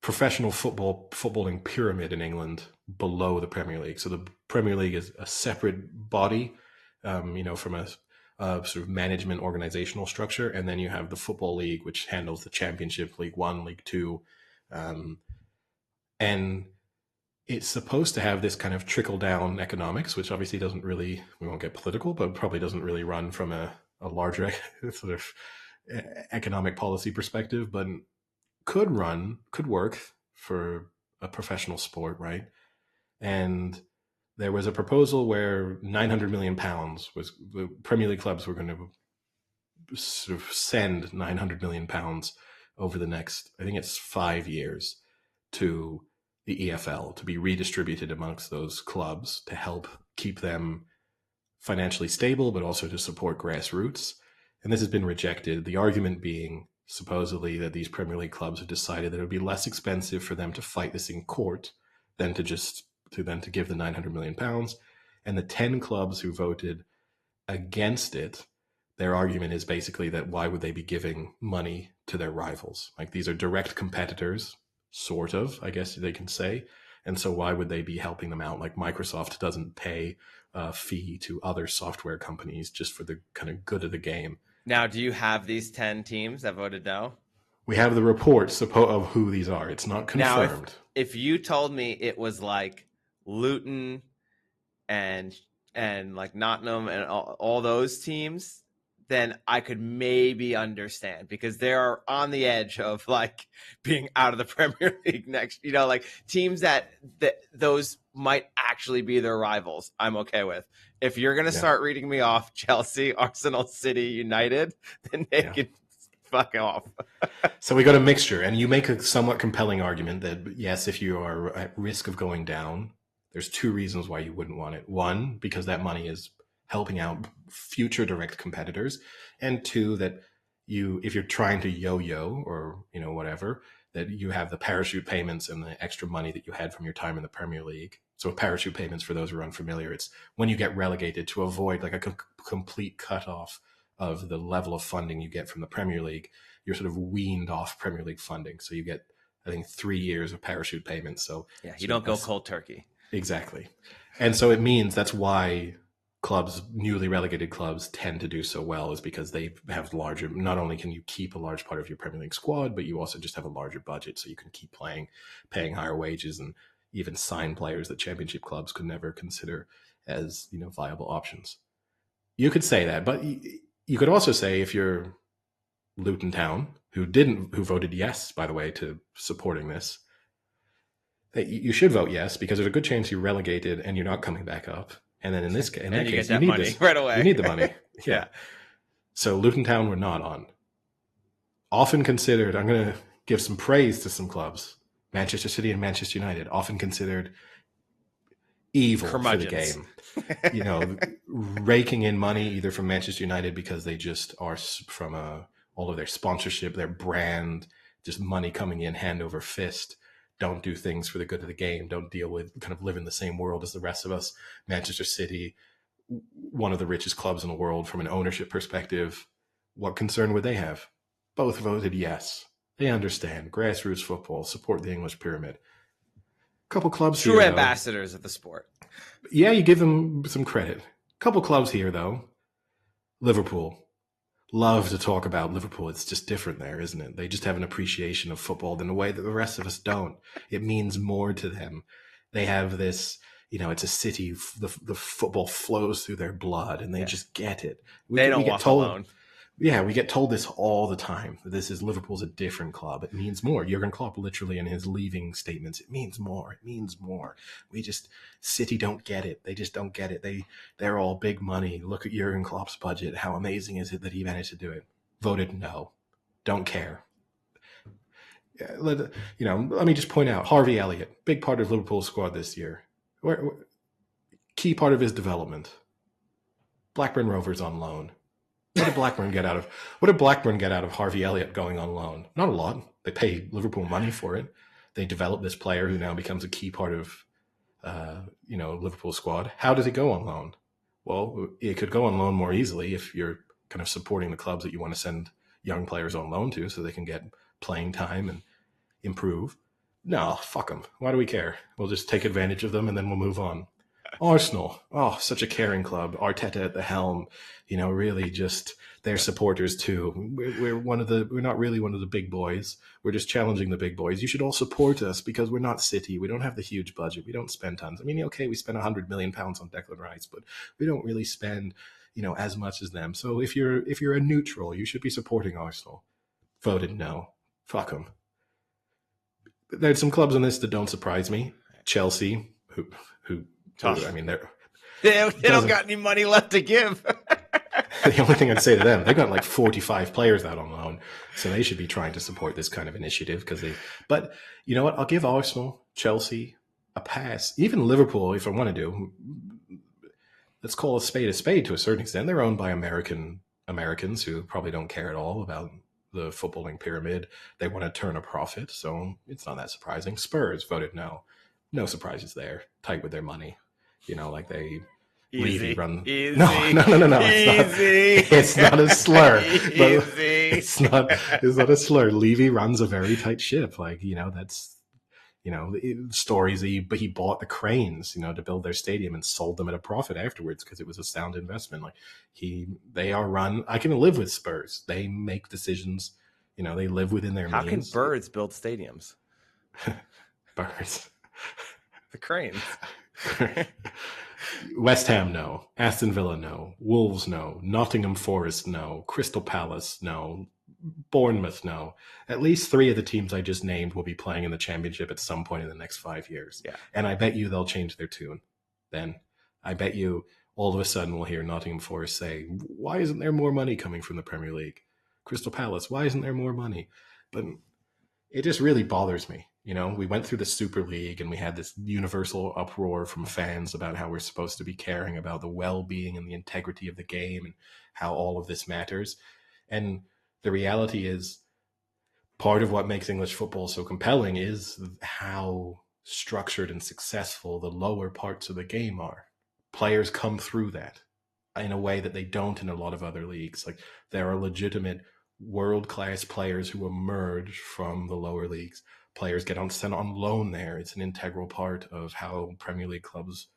professional footballing pyramid in England below the Premier League. So the Premier League is a separate body, from a sort of management organizational structure. And then you have the Football League, which handles the Championship, League One, League Two. And it's supposed to have this kind of trickle-down economics, which obviously doesn't really, we won't get political, but probably doesn't really run from a larger sort of economic policy perspective, but could work for a professional sport, right? And there was a proposal where £900 million was the Premier League clubs were going to sort of send £900 million over the next, I think it's 5 years, to the EFL to be redistributed amongst those clubs to help keep them financially stable, but also to support grassroots. And this has been rejected. The argument being supposedly that these Premier League clubs have decided that it would be less expensive for them to fight this in court than to give the £900 million. And the 10 clubs who voted against it, their argument is basically that why would they be giving money to their rivals? Like, these are direct competitors, sort of, I guess they can say. And so why would they be helping them out? Like, Microsoft doesn't pay a fee to other software companies just for the kind of good of the game. Now, do you have these 10 teams that voted no? We have the reports of who these are. It's not confirmed. Now, if you told me it was like Luton and like Nottingham and all those teams, then I could maybe understand, because they are on the edge of like being out of the Premier League next. Like teams that those might actually be their rivals, I'm okay with. If you're gonna start reading me off Chelsea, Arsenal, City, United, then they can fuck off. So we got a mixture, and you make a somewhat compelling argument that yes, if you are at risk of going down, there's two reasons why you wouldn't want it. One, because that money is helping out future direct competitors, and two, that if you're trying to yo-yo or whatever, that you have the parachute payments and the extra money that you had from your time in the Premier League. So parachute payments, for those who are unfamiliar, it's when you get relegated to avoid like a complete cutoff of the level of funding you get from the Premier League. You're sort of weaned off Premier League funding. So you get, I think, 3 years of parachute payments. So you don't go cold turkey. Exactly. And so it means that's why clubs, newly relegated clubs, tend to do so well, is because they have larger, not only can you keep a large part of your Premier League squad, but you also just have a larger budget, so you can keep paying higher wages, and even sign players that championship clubs could never consider as viable options. You could say that, but you could also say, if you're Luton Town, who voted yes, by the way, to supporting this, that you should vote yes, because there's a good chance you're relegated and you're not coming back up. And then in that case, you need money right away. You need the money. Yeah. So Luton Town were not on. Often considered, I'm going to give some praise to some clubs, Manchester City and Manchester United, often considered evil for the game. Raking in money either from Manchester United because they just are from all of their sponsorship, their brand, just money coming in hand over fist. Don't do things for the good of the game. Don't deal with, kind of live in the same world as the rest of us. Manchester City, one of the richest clubs in the world from an ownership perspective. What concern would they have? Both voted yes. They understand grassroots football, support the English pyramid. Couple clubs true here, ambassadors of the sport. Yeah, you give them some credit. Couple clubs here, though. Liverpool. Love to talk about Liverpool. It's just different there, isn't it? They just have an appreciation of football in a way that the rest of us don't. It means more to them. They have this, it's a city. The football flows through their blood, and they just get it. They don't walk alone. Yeah, we get told this all the time. Liverpool's a different club. It means more. Jurgen Klopp, literally in his leaving statements, it means more. It means more. City don't get it. They just don't get it. They're all big money. Look at Jurgen Klopp's budget. How amazing is it that he managed to do it? Voted no. Don't care. Let me just point out, Harvey Elliott, big part of Liverpool's squad this year. Key part of his development. Blackburn Rovers on loan. What did Blackburn get out of Harvey Elliott going on loan? Not a lot. They pay Liverpool money for it. They develop this player who now becomes a key part of, Liverpool's squad. How does it go on loan? Well, it could go on loan more easily if you're kind of supporting the clubs that you want to send young players on loan to, so they can get playing time and improve. No, fuck them. Why do we care? We'll just take advantage of them and then we'll move on. Arsenal, such a caring club. Arteta at the helm, really just their supporters too. We're not really one of the big boys. We're just challenging the big boys. You should all support us because we're not City. We don't have the huge budget. We don't spend tons. I mean, okay, we spend £100 million on Declan Rice, but we don't really spend, as much as them. So if you're a neutral, you should be supporting Arsenal. Voted no. Fuck them. There's some clubs on this that don't surprise me. Chelsea, who tough. I mean, they don't got any money left to give. The only thing I'd say to them, they got like 45 players out on loan, so they should be trying to support this kind of initiative But you know what? I'll give Arsenal, Chelsea a pass. Even Liverpool, if I want to do. Let's call a spade to a certain extent. They're owned by Americans who probably don't care at all about the footballing pyramid. They want to turn a profit, so it's not that surprising. Spurs voted no. No surprises there. Tight with their money. Like they Levy run. Easy. No. It's not a slur. Easy. It's not a slur. Levy runs a very tight ship. That's stories that he bought the cranes, to build their stadium and sold them at a profit afterwards because it was a sound investment. They are run. I can live with Spurs. They make decisions You know, they live within their How can means. birds build stadiums? Birds. The cranes. West Ham, no. Aston Villa, no. Wolves, no. Nottingham Forest, no. Crystal Palace, no. Bournemouth, no. At least 3 of the teams I just named will be playing in the championship at some point in the next 5 years. Yeah. And I bet you they'll change their tune. Then I bet you all of a sudden we'll hear Nottingham Forest say, why isn't there more money coming from the Premier League? Crystal Palace, why isn't there more money? But it just really bothers me. You know, we went through the Super League and we had this universal uproar from fans about how we're supposed to be caring about the well-being and the integrity of the game and how all of this matters. And the reality is, part of what makes English football so compelling is how structured and successful the lower parts of the game are. Players come through that in a way that they don't in a lot of other leagues. Like, there are legitimate world-class players who emerge from the lower leagues. Players get sent on loan there. It's an integral part of how Premier League clubs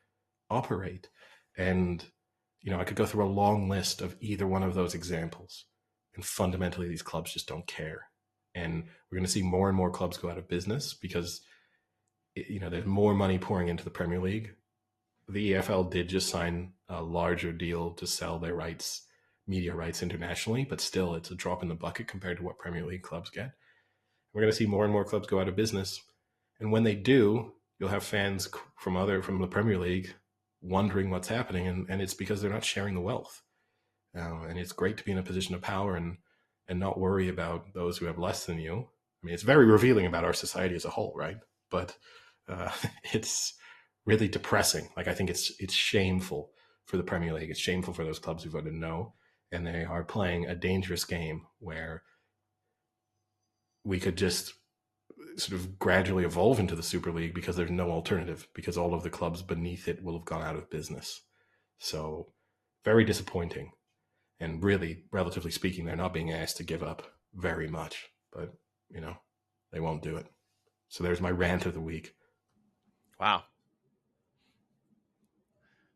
operate. And, you know, I could go through a long list of either one of those examples. And fundamentally, these clubs just don't care. And we're going to see more and more clubs go out of business because, you know, there's more money pouring into the Premier League. The EFL did just sign a larger deal to sell their rights, media rights internationally, but still it's a drop in the bucket compared to what Premier League clubs get. We're going to see more and more clubs go out of business. And when they do, you'll have fans from the Premier League wondering what's happening. And it's because they're not sharing the wealth. And it's great to be in a position of power and not worry about those who have less than you. I mean, it's very revealing about our society as a whole, right? But it's really depressing. Like, I think it's shameful for the Premier League. It's shameful for those clubs who voted no. And they are playing a dangerous game where we could just sort of gradually evolve into the Super League because there's no alternative, because all of the clubs beneath it will have gone out of business. So very disappointing. And really, relatively speaking, they're not being asked to give up very much, but, you know, they won't do it. So there's my rant of the week. Wow.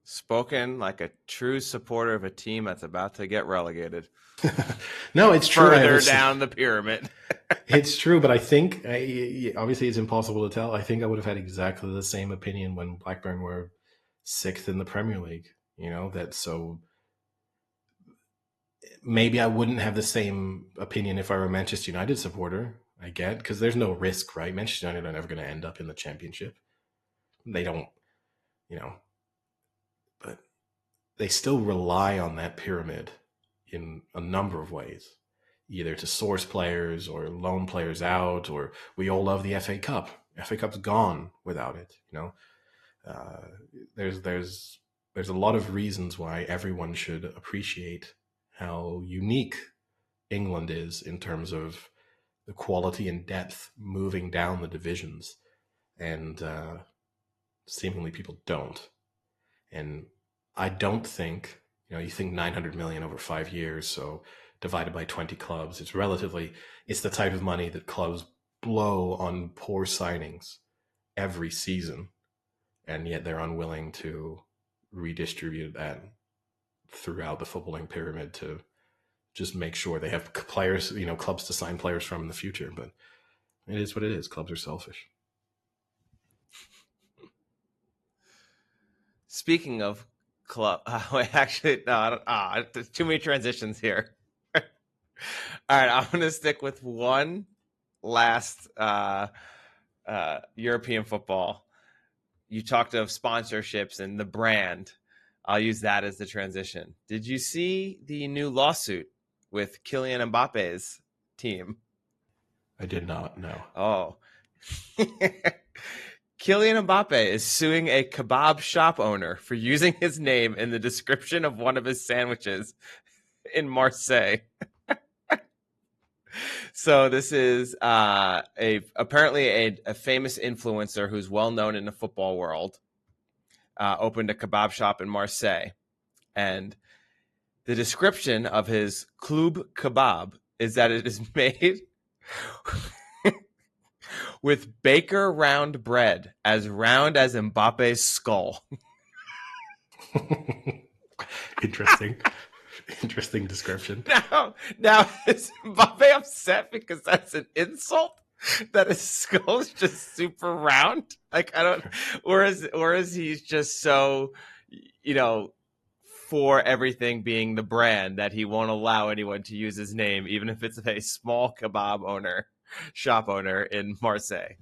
Spoken like a true supporter of a team that's about to get relegated. No, it's true. Further down the pyramid. It's true, but I think, obviously it's impossible to tell. I think I would have had exactly the same opinion when Blackburn were 6th in the Premier League. You know, that so maybe I wouldn't have the same opinion if I were a Manchester United supporter, I get, because there's no risk, right? Manchester United are never going to end up in the Championship. They don't, you know, but they still rely on that pyramid in a number of ways, either to source players or loan players out, or we all love the FA Cup. FA Cup's gone without it, you know. There's a lot of reasons why everyone should appreciate how unique England is in terms of the quality and depth moving down the divisions, and seemingly people don't. And I don't think, you know, you think 900 million over 5 years, so divided by 20 clubs, it's the type of money that clubs blow on poor signings every season, and yet they're unwilling to redistribute that throughout the footballing pyramid to just make sure they have players, you know, clubs to sign players from in the future. But it is what it is. Clubs are selfish. Speaking of club, actually, no, there's too many transitions here. All right, I'm going to stick with one last European football. You talked of sponsorships and the brand. I'll use that as the transition. Did you see the new lawsuit with Kylian Mbappe's team? I did not, no. Oh. Kylian Mbappe is suing a kebab shop owner for using his name in the description of one of his sandwiches in Marseille. So this is apparently a famous influencer who's well known in the football world. Opened a kebab shop in Marseille, and the description of his Club Kebab is that it is made with baker round bread as round as Mbappe's skull. Interesting. Interesting description. Now is Mbappe upset because that's an insult? That his skull is just super round? Like, I don't, or is he just so, you know, for everything being the brand that he won't allow anyone to use his name, even if it's a small shop owner in Marseille?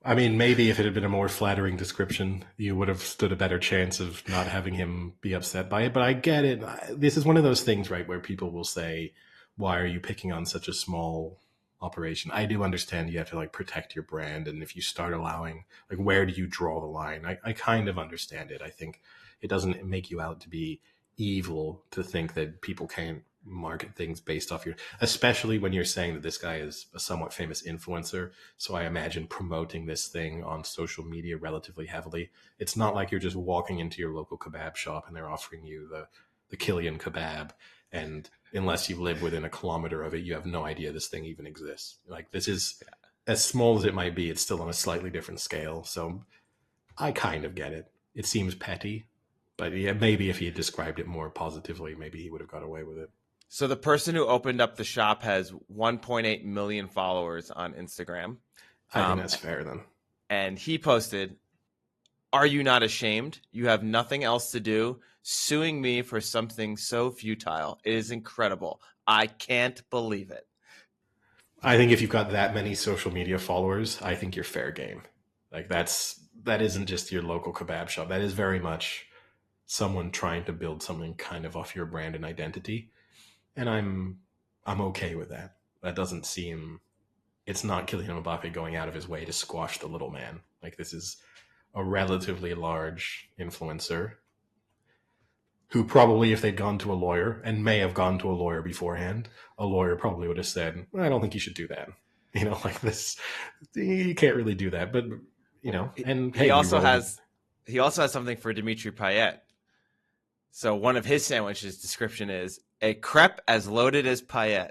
I mean, maybe if it had been a more flattering description, you would have stood a better chance of not having him be upset by it. But I get it. This is one of those things, right, where people will say, why are you picking on such a small operation? I do understand you have to like protect your brand. And if you start allowing, like, where do you draw the line? I kind of understand it. I think it doesn't make you out to be evil to think that people can't market things based off your, especially when you're saying that this guy is a somewhat famous influencer. So I imagine promoting this thing on social media relatively heavily. It's not like you're just walking into your local kebab shop and they're offering you the Killian kebab, and unless you live within a kilometer of it, you have no idea this thing even exists. Like, this is, as small as it might be, it's still on a slightly different scale. So I kind of get it. It seems petty, but yeah, maybe if he had described it more positively, maybe he would have got away with it. So the person who opened up the shop has 1.8 million followers on Instagram. I think that's fair then. And he posted, "Are you not ashamed? You have nothing else to do. Suing me for something so futile. It is incredible. I can't believe it." I think if you've got that many social media followers, I think you're fair game. Like, that isn't just your local kebab shop. That is very much someone trying to build something kind of off your brand and identity. And I'm okay with that. That doesn't seem, it's not Kylian Mbappe going out of his way to squash the little man. Like, this is a relatively large influencer who probably, if they'd gone to a lawyer, and may have gone to a lawyer beforehand, a lawyer probably would have said, I don't think you should do that. You know, like, this, you can't really do that. But, you know, and he also has something for Dimitri Payet. So one of his sandwiches description is a crepe as loaded as Payet.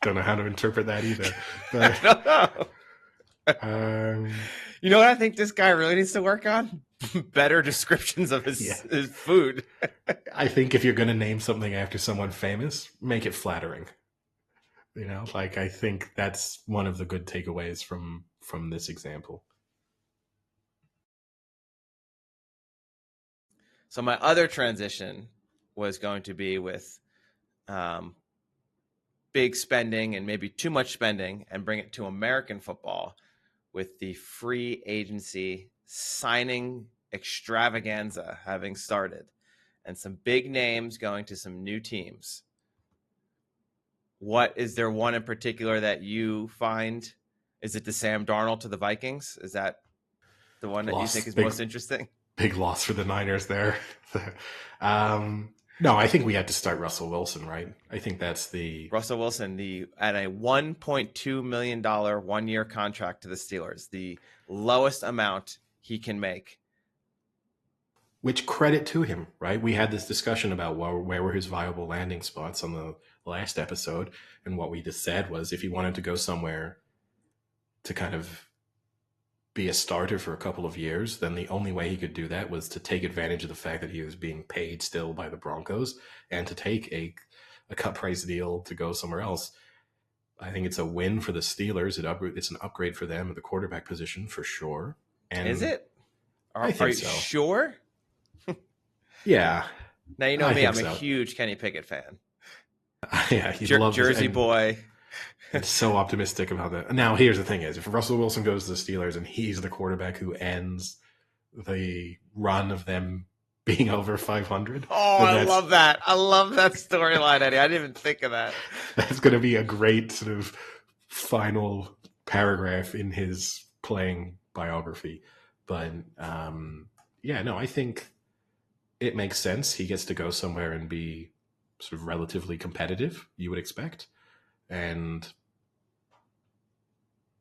Don't know how to interpret that either. But, I don't know. You know what I think this guy really needs to work on? Better descriptions of his food. I think if you're going to name something after someone famous, make it flattering. You know, like, I think that's one of the good takeaways from this example. So my other transition was going to be with big spending and maybe too much spending, and bring it to American football with the free agency signing extravaganza having started and some big names going to some new teams. What is there one in particular that you find? Is it the Sam Darnold to the Vikings? Is that the one that you think is most interesting? Big loss for the Niners there. No, I think we had to start Russell Wilson, right? I think that's the Russell Wilson, at a $1.2 million 1-year contract to the Steelers, the lowest amount he can make. Which, credit to him, right? We had this discussion about where were his viable landing spots on the last episode, and what we just said was, if he wanted to go somewhere to kind of be a starter for a couple of years, then the only way he could do that was to take advantage of the fact that he was being paid still by the Broncos, and to take a cut price deal to go somewhere else. I think it's a win for the Steelers. It's an upgrade for them at the quarterback position for sure. And is it? Are you so. Sure? Yeah. Now, you know me, I'm a huge Kenny Pickett fan. Yeah, he loves Jersey boy. It's so optimistic about that. Now, here's the thing: is if Russell Wilson goes to the Steelers and he's the quarterback who ends the run of them being over 500. Oh, I love that. I love that storyline, Eddie. I didn't even think of that. That's going to be a great sort of final paragraph in his playing biography. But I think it makes sense. He gets to go somewhere and be sort of relatively competitive, you would expect. And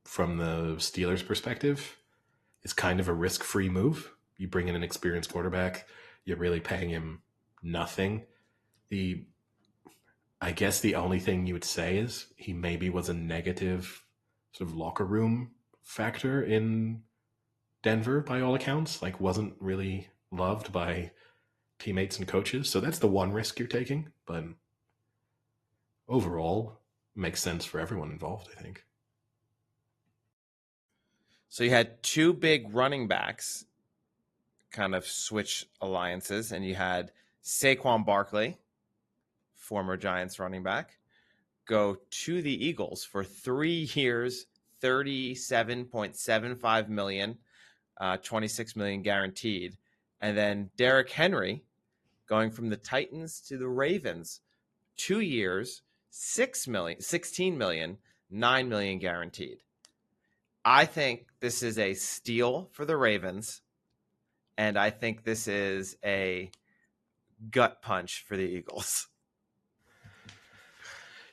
from the Steelers' perspective, it's kind of a risk-free move. You bring in an experienced quarterback, you're really paying him nothing. I guess the only thing you would say is he maybe was a negative sort of locker room factor in Denver by all accounts, like wasn't really loved by teammates and coaches. So that's the one risk you're taking. But overall, makes sense for everyone involved, I think. So you had two big running backs kind of switch alliances, and you had Saquon Barkley, former Giants running back, go to the Eagles for 3 years, $37.75 million, $26 million guaranteed. And then Derrick Henry going from the Titans to the Ravens, 2 years, $16 million, $9 million guaranteed. I think this is a steal for the Ravens, and I think this is a gut punch for the Eagles.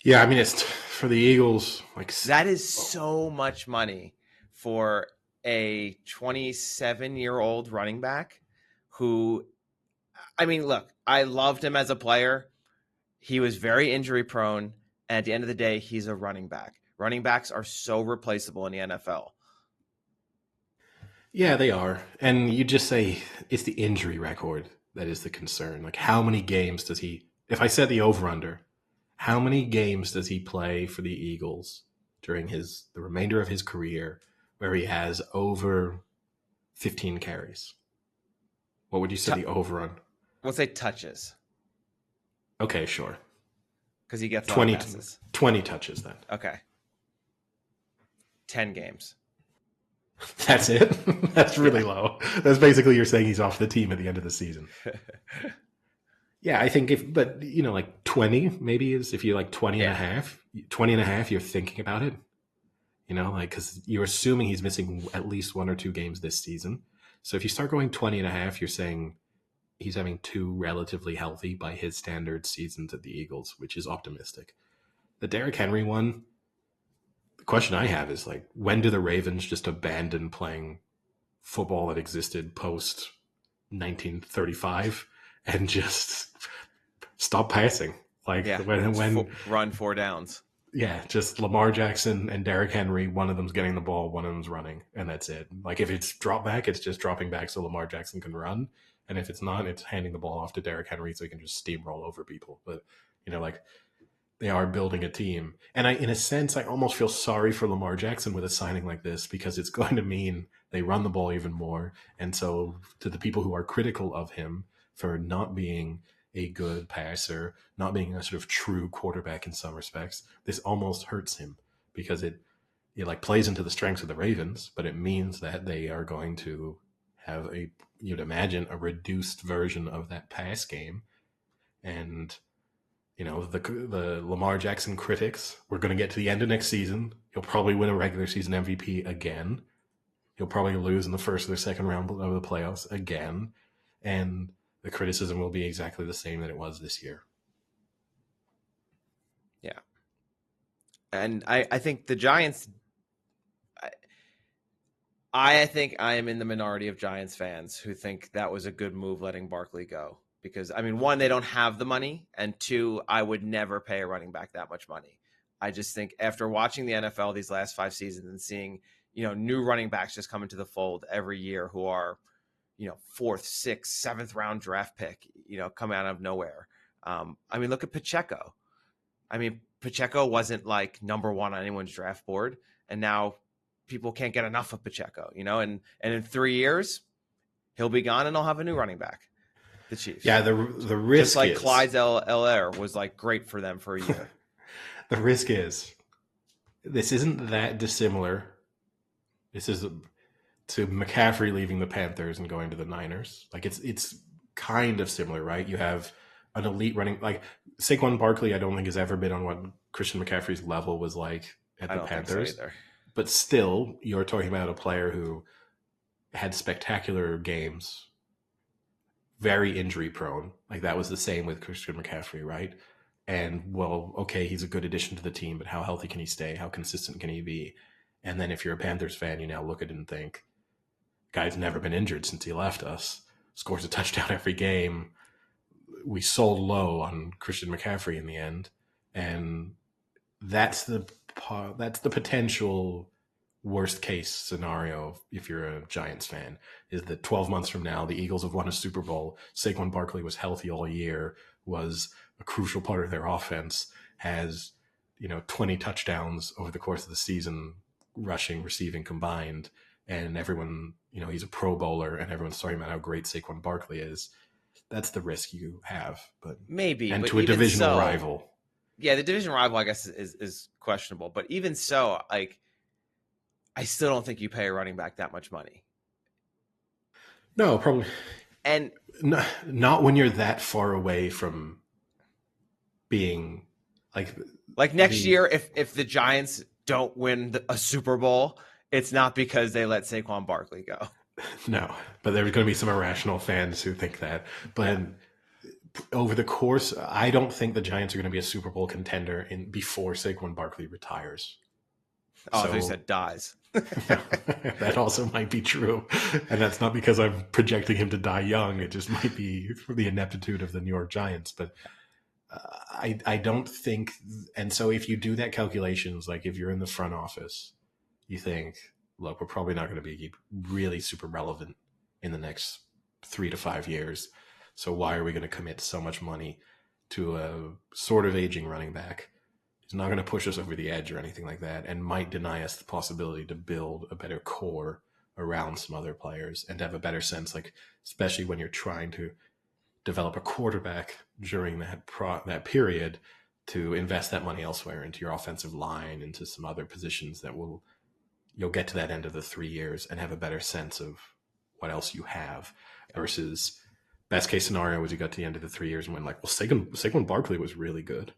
Yeah, I mean, it's for the Eagles. Like that is so much money for a 27-year-old running back who, I mean, look, I loved him as a player. He was very injury prone. And at the end of the day, he's a running back. Running backs are so replaceable in the NFL. Yeah, they are. And you just say it's the injury record that is the concern. Like, how many games does he, if I set the over-under, how many games does he play for the Eagles during the remainder of his career where he has over 15 carries? What would you say the over on? We'll say touches. Okay, sure. Because he gets 20 passes. 20 touches then. Okay. 10 games. That's it? That's really low. That's basically you're saying he's off the team at the end of the season. Yeah, I think but like 20 maybe is if you're like 20 and a half, 20 and a half, you're thinking about it. Like, because you're assuming he's missing at least 1 or 2 games this season. So if you start going 20 and a half, you're saying he's having 2 relatively healthy by his standard seasons at the Eagles, which is optimistic. The Derrick Henry one, the question I have is like, when do the Ravens just abandon playing football that existed post 1935 and just stop passing? Like when run 4 downs. Yeah, just Lamar Jackson and Derrick Henry, one of them's getting the ball, one of them's running, and that's it. Like, if it's drop back, it's just dropping back so Lamar Jackson can run. And if it's not, it's handing the ball off to Derrick Henry so he can just steamroll over people. But, like, they are building a team. And in a sense, I almost feel sorry for Lamar Jackson with a signing like this because it's going to mean they run the ball even more. And so to the people who are critical of him for not being a good passer, not being a sort of true quarterback in some respects, this almost hurts him because it like plays into the strengths of the Ravens, but it means that they are going to have you'd imagine a reduced version of that pass game. And, the Lamar Jackson critics, we're going to get to the end of next season. He'll probably win a regular season MVP again. He'll probably lose in the first or the second round of the playoffs again. And the criticism will be exactly the same that it was this year. Yeah. And I think the Giants, I think I am in the minority of Giants fans who think that was a good move letting Barkley go. Because, I mean, 1, they don't have the money. And 2, I would never pay a running back that much money. I just think after watching the NFL these last 5 seasons and seeing, new running backs just come into the fold every year who are, 4th, 6th, 7th round draft pick, come out of nowhere. I mean, look at Pacheco. I mean, Pacheco wasn't like number 1 on anyone's draft board. And now people can't get enough of Pacheco, and in 3 years, he'll be gone and they'll have a new running back. The Chiefs. Yeah, the risk just like Clyde L.L.R. was like great for them for a year. The risk is this isn't that dissimilar. This is to McCaffrey leaving the Panthers and going to the Niners. Like it's kind of similar, right? You have an elite running like Saquon Barkley. I don't think has ever been on what Christian McCaffrey's level was like at the Panthers. So but still, you're talking about a player who had spectacular games. Very injury prone. Like that was the same with Christian McCaffrey, right? And well, okay, he's a good addition to the team, but how healthy can he stay? How consistent can he be? And then if you're a Panthers fan, you now look at it and think, guy's never been injured since he left us. Scores a touchdown every game. We sold low on Christian McCaffrey in the end. And that's the potential worst case scenario, if you're a Giants fan, is that 12 months from now, the Eagles have won a Super Bowl. Saquon Barkley was healthy all year, was a crucial part of their offense, has 20 touchdowns over the course of the season, rushing, receiving combined, and everyone, he's a Pro Bowler, and everyone's talking about how great Saquon Barkley is. That's the risk you have, but maybe, and but to a divisional rival. Yeah, the division rival, I guess, is questionable. But even so, like, I still don't think you pay a running back that much money. No, probably. And not when you're that far away from being like next year, if the Giants don't win a Super Bowl, it's not because they let Saquon Barkley go. No, but there's going to be some irrational fans who think that. But over the course, I don't think the Giants are going to be a Super Bowl contender before Saquon Barkley retires. Oh, so, I thought you said dies. That also might be true. And that's not because I'm projecting him to die young. It just might be the ineptitude of the New York Giants. But I don't think. And so if you do that calculations, like if you're in the front office, you think, look, we're probably not going to be really super relevant in the next 3 to 5 years. So why are we going to commit so much money to a sort of aging running back? He's not going to push us over the edge or anything like that, and might deny us the possibility to build a better core around some other players and to have a better sense, like especially when you're trying to develop a quarterback during that period, to invest that money elsewhere into your offensive line, into some other positions that you'll get to that end of the 3 years and have a better sense of what else you have, versus best case scenario was you got to the end of the 3 years and went like, well, Saquon Barkley was really good,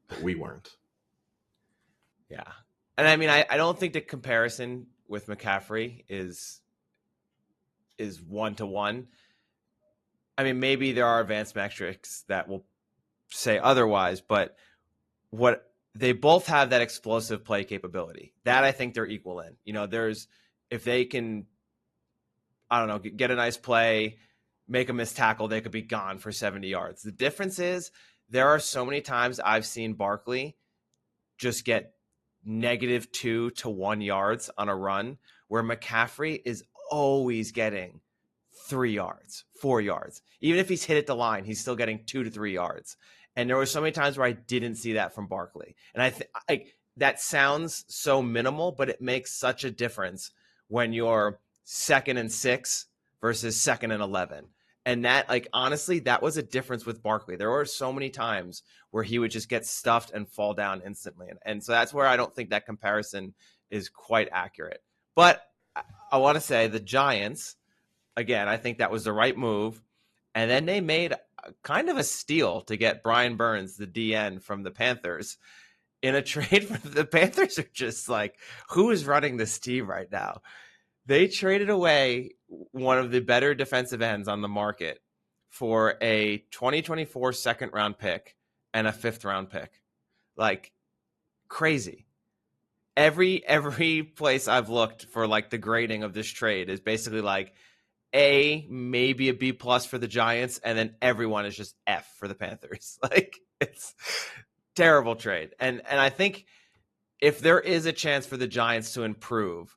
but we weren't. Yeah. And I mean, I don't think the comparison with McCaffrey is 1-to-1. I mean, maybe there are advanced metrics that will say otherwise, but what they both have that explosive play capability that I think they're equal in. If they can, I don't know, get a nice play, make a missed tackle, they could be gone for 70 yards. The difference is there are so many times I've seen Barkley just get -2 to 1 yards on a run, where McCaffrey is always getting 3 yards, 4 yards. Even if he's hit at the line, he's still getting 2 to 3 yards. And there were so many times where I didn't see that from Barkley. And I think that sounds so minimal, but it makes such a difference when you're 2nd and 6 versus 2nd and 11. And that, honestly, that was a difference with Barkley. There were so many times where he would just get stuffed and fall down instantly. And so that's where I don't think that comparison is quite accurate. But I want to say the Giants, again, I think that was the right move. And then they made kind of a steal to get Brian Burns, the DN from the Panthers, in a trade. The Panthers are just like, who is running this team right now? They traded away one of the better defensive ends on the market for a 2024 second round pick and a 5th round pick. Like, crazy. Every place I've looked for the grading of this trade is basically like A, maybe a B+ for the Giants, and then everyone is just F for the Panthers. It's terrible trade. And I think if there is a chance for the Giants to improve,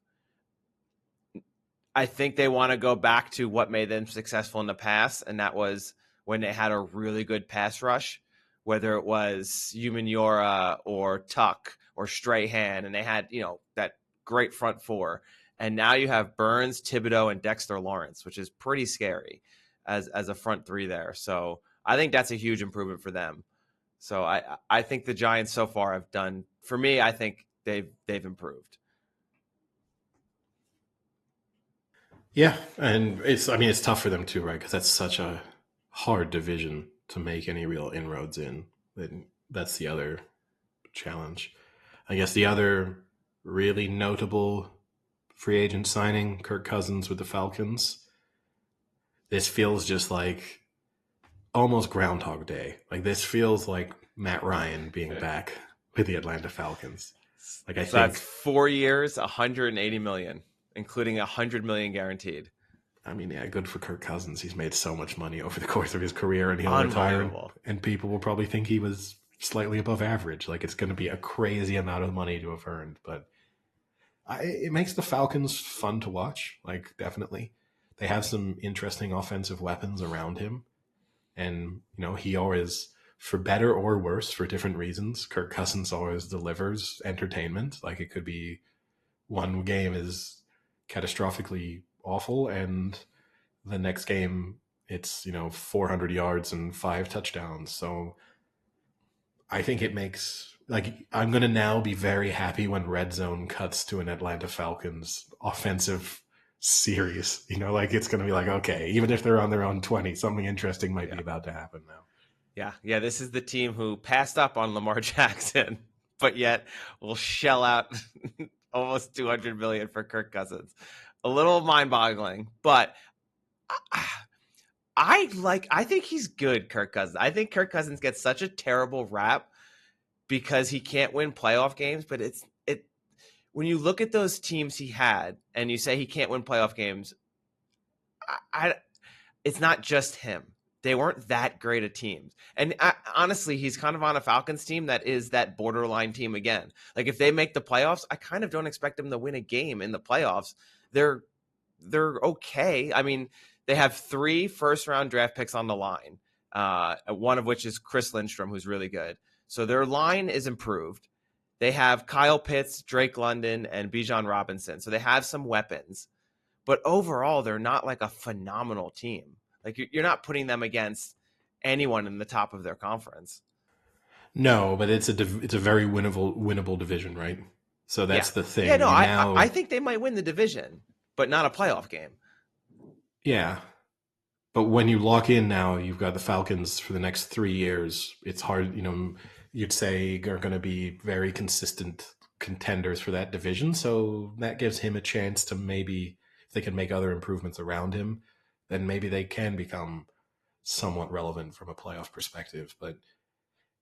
I think they want to go back to what made them successful in the past, and that was when they had a really good pass rush, whether it was Umenyiora or Tuck or Strahan, and they had, that great front four. And now you have Burns, Thibodeau, and Dexter Lawrence, which is pretty scary as a front three there. So I think that's a huge improvement for them. So I think the Giants so far have done, for me, I think they've improved. Yeah, and it's tough for them too, right? Because that's such a hard division to make any real inroads in. That's the other challenge. I guess the other really notable free agent signing, Kirk Cousins with the Falcons. This feels just like almost Groundhog Day. This feels like Matt Ryan being back with the Atlanta Falcons. I think that's 4 years, $180 million. Including $100 million guaranteed. I mean, yeah, good for Kirk Cousins. He's made so much money over the course of his career, and he'll retire. And people will probably think he was slightly above average. It's going to be a crazy amount of money to have earned. But It makes the Falcons fun to watch. Like, definitely, they have some interesting offensive weapons around him, and he always, for better or worse, for different reasons, Kirk Cousins always delivers entertainment. Like, it could be one game is catastrophically awful, and the next game it's 400 yards and 5 touchdowns. So I think it makes, like, I'm going to now be very happy when red zone cuts to an Atlanta Falcons offensive series. Like, it's going to be like, okay, even if they're on their own 20, something interesting might be about to happen now. Yeah. This is the team who passed up on Lamar Jackson, but yet will shell out almost $200 million for Kirk Cousins. A little mind-boggling, but I think he's good, Kirk Cousins. I think Kirk Cousins gets such a terrible rap because he can't win playoff games, but when you look at those teams he had and you say he can't win playoff games, it's not just him. They weren't that great of teams. And honestly, he's kind of on a Falcons team that is that borderline team again. Like, if they make the playoffs, I kind of don't expect them to win a game in the playoffs. They're okay. I mean, they have 3 first-round draft picks on the line, one of which is Chris Lindstrom, who's really good. So their line is improved. They have Kyle Pitts, Drake London, and Bijan Robinson. So they have some weapons. But overall, they're not like a phenomenal team. Like, you're not putting them against anyone in the top of their conference. No, but it's a very winnable division, right? So that's the thing. Yeah, no, I think they might win the division, but not a playoff game. Yeah. But when you lock in now, you've got the Falcons for the next 3 years. It's hard, you'd say are going to be very consistent contenders for that division. So that gives him a chance to, maybe, if they can make other improvements around him, then maybe they can become somewhat relevant from a playoff perspective. But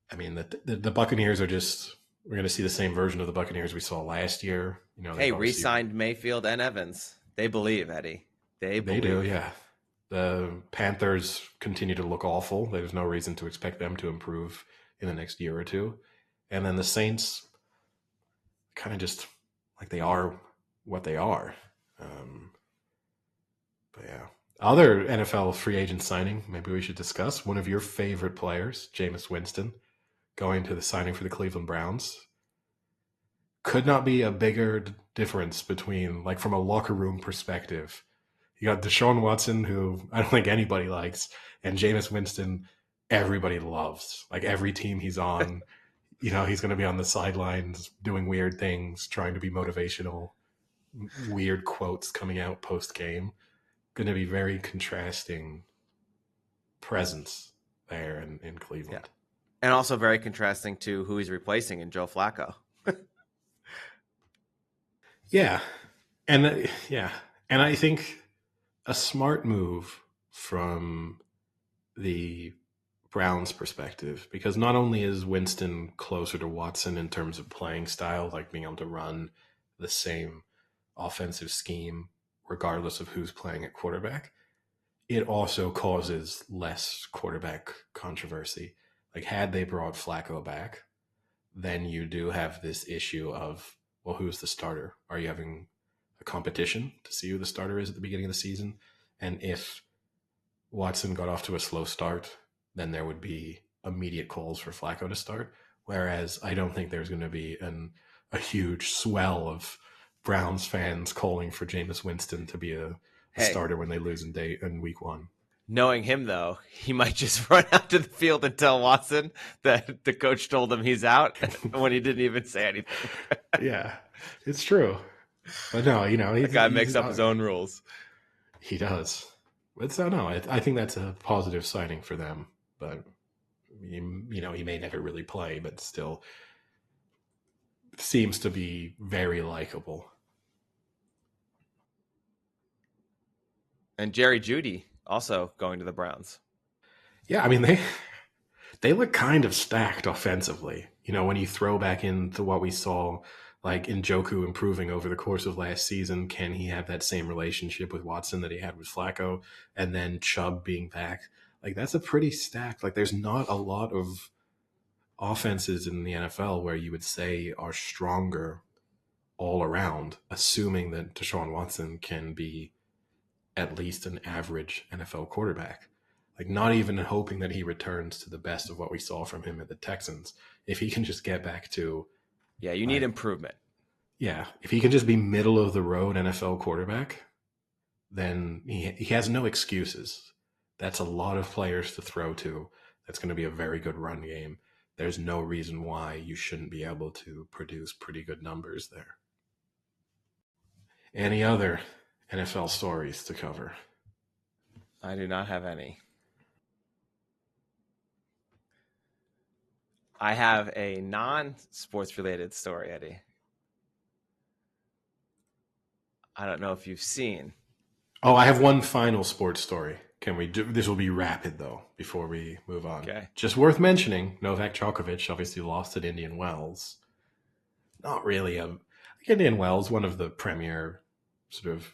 I mean, the Buccaneers are just, we're going to see the same version of the Buccaneers we saw last year. Hey, re-signed Mayfield and Evans. They believe, Eddie. They do, yeah. The Panthers continue to look awful. There's no reason to expect them to improve in the next year or two. And then the Saints kind of just, like, they are what they are. But yeah. Other NFL free agent signing, maybe we should discuss. One of your favorite players, Jameis Winston, going to the signing for the Cleveland Browns. Could not be a bigger difference between, like, from a locker room perspective. You got Deshaun Watson, who I don't think anybody likes, and Jameis Winston, everybody loves. Like, every team he's on, he's going to be on the sidelines doing weird things, trying to be motivational, weird quotes coming out post-game. Going to be very contrasting presence there in Cleveland. Yeah. And also very contrasting to who he's replacing in Joe Flacco. Yeah. And I think a smart move from the Browns' perspective, because not only is Winston closer to Watson in terms of playing style, like being able to run the same offensive scheme regardless of who's playing at quarterback, it also causes less quarterback controversy. Like, had they brought Flacco back, then you do have this issue of, well, who's the starter? Are you having a competition to see who the starter is at the beginning of the season? And if Watson got off to a slow start, then there would be immediate calls for Flacco to start. Whereas I don't think there's going to be a huge swell of Browns fans calling for Jameis Winston to be a starter when they lose in week 1. Knowing him, though, he might just run out to the field and tell Watson that the coach told him he's out when he didn't even say anything. Yeah, it's true. But no, the guy makes up his own rules. He does. But so no, I think that's a positive signing for them. But he may never really play, but still seems to be very likable. And Jerry Jeudy also going to the Browns. Yeah, I mean, they look kind of stacked offensively. When you throw back into what we saw, like Njoku improving over the course of last season, can he have that same relationship with Watson that he had with Flacco? And then Chubb being back. Like, that's a pretty stacked. Like, there's not a lot of offenses in the NFL where you would say are stronger all around, assuming that Deshaun Watson can be at least an average NFL quarterback. Like, not even hoping that he returns to the best of what we saw from him at the Texans. If he can just get back to, Yeah, you need improvement. Yeah, if he can just be middle of the road NFL quarterback, then he has no excuses. That's a lot of players to throw to. That's going to be a very good run game. There's no reason why you shouldn't be able to produce pretty good numbers there. Any other NFL stories to cover? I do not have any. I have a non-sports related story, Eddie. I don't know if you've seen. Oh, I have one final sports story. Can we do this? Will be rapid though before we move on. Okay. Just worth mentioning, Novak Djokovic obviously lost at Indian Wells. Not really Indian Wells, one of the premier sort of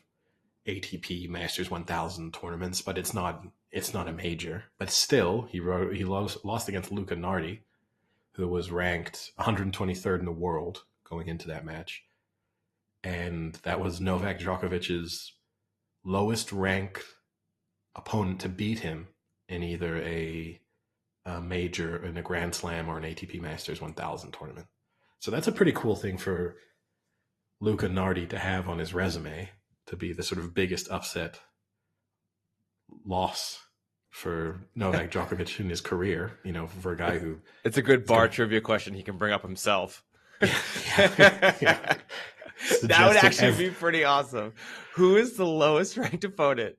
ATP Masters 1000 tournaments, but it's not a major. But still, he lost against Luca Nardi, who was ranked 123rd in the world going into that match. And that was Novak Djokovic's lowest ranked opponent to beat him in either a major, in a Grand Slam, or an ATP Masters 1000 tournament. So that's a pretty cool thing for Luca Nardi to have on his resume, to be the sort of biggest upset loss for Novak Djokovic in his career, for a guy who... It's a good bar trivia question he can bring up himself. Yeah. That would actually be pretty awesome. Who is the lowest ranked opponent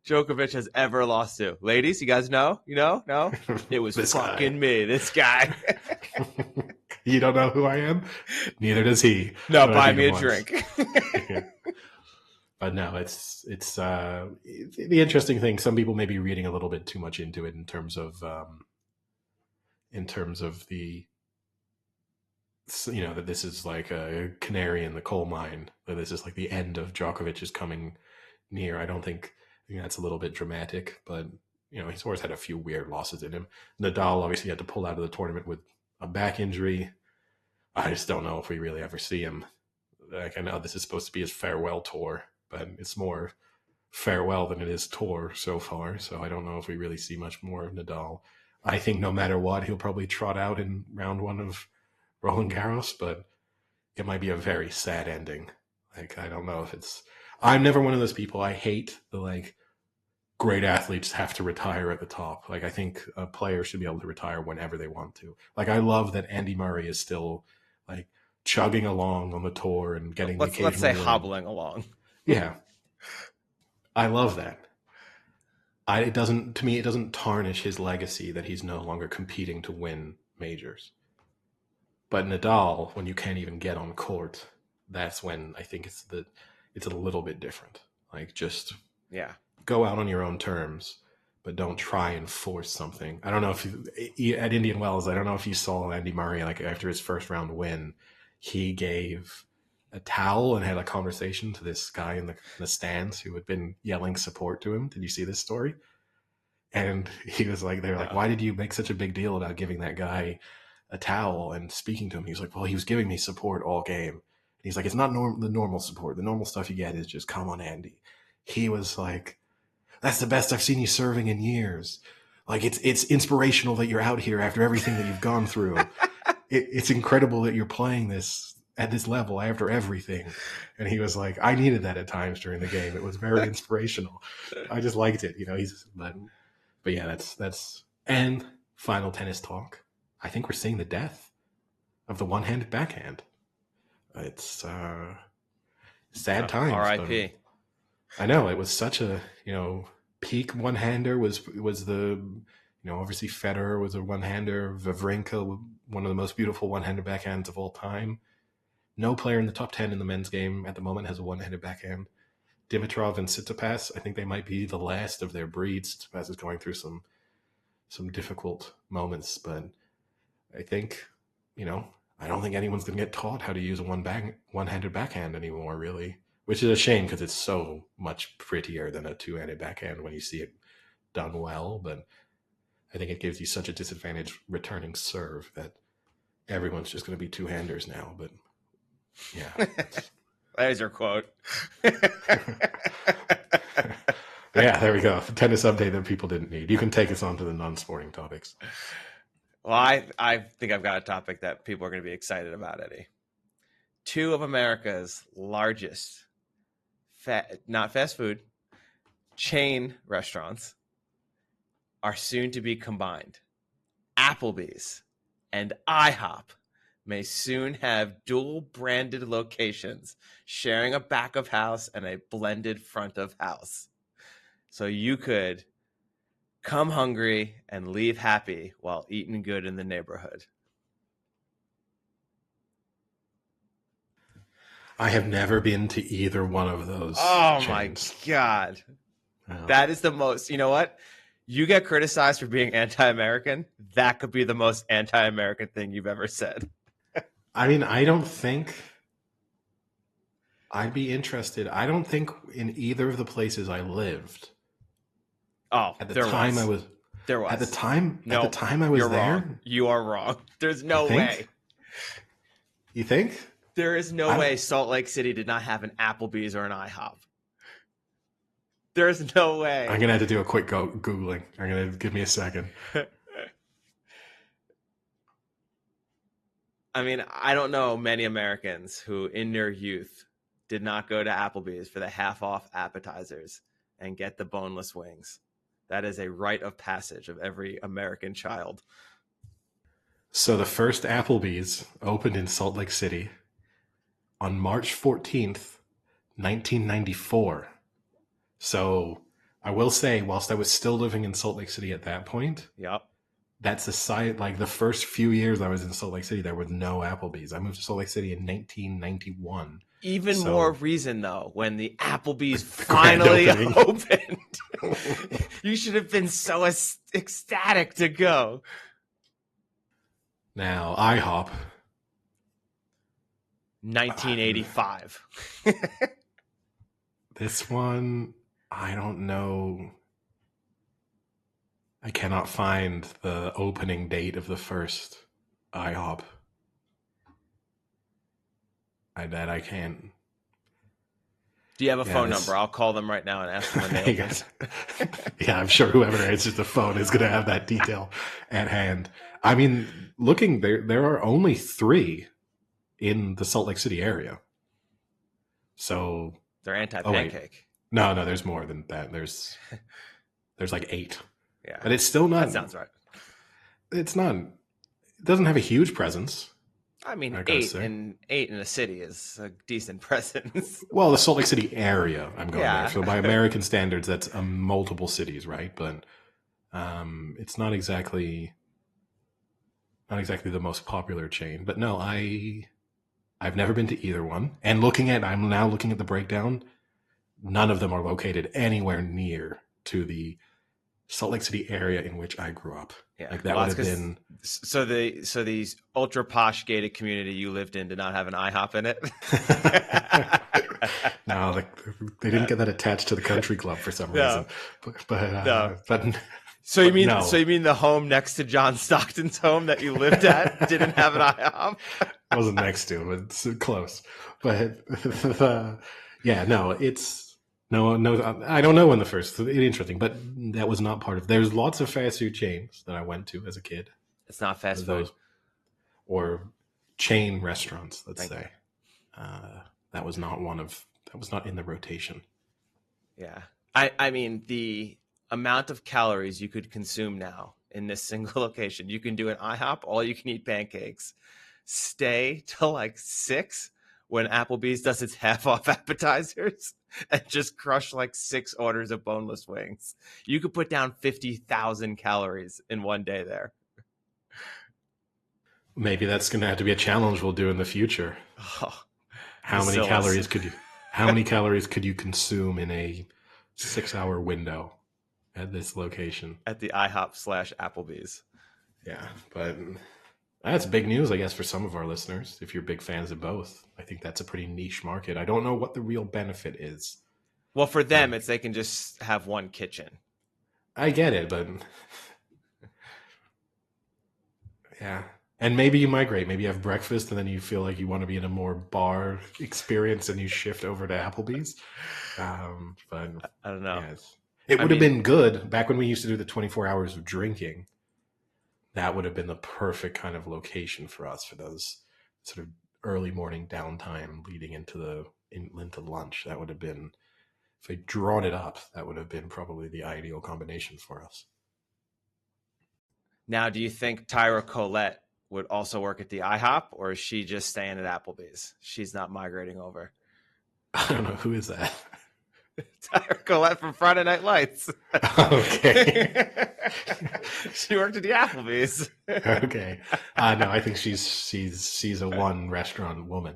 Djokovic has ever lost to? Ladies, you guys know? You know? No? It was fucking me, this guy. You don't know who I am? Neither does he. No, buy me a drink. Yeah. But no, it's the interesting thing. Some people may be reading a little bit too much into it in terms of the, that this is like a canary in the coal mine, that this is like the end of Djokovic is coming near. I think that's a little bit dramatic, but he's always had a few weird losses in him. Nadal obviously had to pull out of the tournament with a back injury. I just don't know if we really ever see him. Like, I know this is supposed to be his farewell tour, but it's more farewell than it is tour so far. So I don't know if we really see much more of Nadal. I think no matter what, he'll probably trot out in round one of Roland Garros, but it might be a very sad ending. Like, I don't know if it's... I'm never one of those people. I hate the, great athletes have to retire at the top. Like, I think a player should be able to retire whenever they want to. Like, I love that Andy Murray is still, chugging along on the tour and getting the occasional let's say win. hobbling along. Yeah. I love that. To me, it doesn't tarnish his legacy that he's no longer competing to win majors. But Nadal, when you can't even get on court, that's when I think it's a little bit different. Just go out on your own terms, but don't try and force something. I don't know if at Indian Wells, I don't know if you saw Andy Murray, after his first round win, he gave a towel and had a conversation to this guy in the stands who had been yelling support to him. Did you see this story? And he was like, they were like, why did you make such a big deal about giving that guy a towel and speaking to him? He was like, well, he was giving me support all game. And he's like, it's not the normal support. The normal stuff you get is just, come on, Andy. He was like, that's the best I've seen you serving in years. It's inspirational that you're out here after everything that you've gone through. It's incredible that you're playing this at this level after everything. And he was like, I needed that at times during the game. It was very inspirational. I just liked it. But yeah, that's and final tennis talk. I think we're seeing the death of the one-handed backhand. It's sad times. R.I.P. I know, it was such a, peak one-hander was the, obviously Federer was a one-hander, Wawrinka, one of the most beautiful one-handed backhands of all time. No player in the top 10 in the men's game at the moment has a one-handed backhand. Dimitrov and Tsitsipas, I think they might be the last of their breed. Tsitsipas is going through some difficult moments, but I think, I don't think anyone's going to get taught how to use a one-handed backhand anymore, really. Which is a shame because it's so much prettier than a two-handed backhand when you see it done well. But I think it gives you such a disadvantage returning serve that everyone's just going to be two-handers now. But Yeah. There's your quote. Yeah, there we go. The tennis update that people didn't need. You can take us on to the non-sporting topics. Well, I think I've got a topic that people are going to be excited about, Eddie. Two of America's largest, not fast food, chain restaurants are soon to be combined. Applebee's and IHOP may soon have dual branded locations sharing a back of house and a blended front of house. So you could come hungry and leave happy while eating good in the neighborhood. I have never been to either one of those chains. My God. Oh. That is the most, you know what? You get criticized for being anti-American. That could be the most anti-American thing you've ever said. I mean, I don't think I'd be interested. I don't think in either of the places I lived. Oh, at the time I was. There was. At the time I was you're there. Wrong. You are wrong. There's no way. You think? There is no way Salt Lake City did not have an Applebee's or an IHOP. There's no way. I'm going to have to do a quick Googling. I'm going to give me a second. I mean, I don't know many Americans who in their youth did not go to Applebee's for the half-off appetizers and get the boneless wings. That is a rite of passage of every American child. So the first Applebee's opened in Salt Lake City on March 14th, 1994. So I will say, whilst I was still living in Salt Lake City at that point, yep, that's the site. Like the first few years I was in Salt Lake City, there was no Applebee's. I moved to Salt Lake City in 1991. Even more reason, though, when the Applebee's finally opened. You should have been so ecstatic to go. Now, IHOP. 1985. This one, I don't know. I cannot find the opening date of the first IHOP. I bet I can't. Do you have a phone number? I'll call them right now and ask them when they open. Yeah, I'm sure whoever answers the phone is going to have that detail at hand. I mean, looking, there are only 3 in the Salt Lake City area. So they're anti-pancake. No, there's more than that. There's like 8. Yeah. But it's still not. That sounds right. It's not. It doesn't have a huge presence. I mean, 8 in a city is a decent presence. Well, the Salt Lake City area, I'm going there. So by American standards, that's multiple cities, right? But it's not exactly the most popular chain. But no, I've never been to either one. And I'm now looking at the breakdown. None of them are located anywhere near to the Salt Lake City area in which I grew up. Yeah, like that would have been. So these ultra posh gated community you lived in did not have an IHOP in it. No, they didn't get that attached to the country club for some reason. But so you mean the home next to John Stockton's home that you lived at didn't have an IHOP? It wasn't next to, but it's close. But yeah, no, it's. No, I don't know when the first. It's interesting, but that was not part of. There's lots of fast food chains that I went to as a kid. It's not fast food, or chain restaurants. Let's say that was not one of. That was not in the rotation. Yeah, I mean the amount of calories you could consume now in this single location. You can do an IHOP, all you can eat pancakes, stay till like 6 when Applebee's does its half-off appetizers, and just crush like 6 orders of boneless wings. You could put down 50,000 calories in one day there. Maybe that's going to have to be a challenge we'll do in the future. Oh, how many calories could you consume in a 6-hour window at this location? At the IHOP/Applebee's. Yeah, but that's big news, I guess, for some of our listeners. If you're big fans of both, I think that's a pretty niche market. I don't know what the real benefit is. Well, for them, it's they can just have one kitchen. I get it, but yeah. And maybe you migrate. Maybe you have breakfast and then you feel like you want to be in a more bar experience and you shift over to Applebee's. But I don't know. yeah, it would have been good back when we used to do the 24 hours of drinking. That would have been the perfect kind of location for us for those sort of early morning downtime leading into lunch. That would have been, if I'd drawn it up, that would have been probably the ideal combination for us. Now, do you think Tyra Colette would also work at the IHOP, or is she just staying at Applebee's? She's not migrating over. I don't know. Who is that? Tyra Colette from Friday Night Lights. Okay. She worked at the Applebee's. Okay. No, I think she's a one restaurant woman.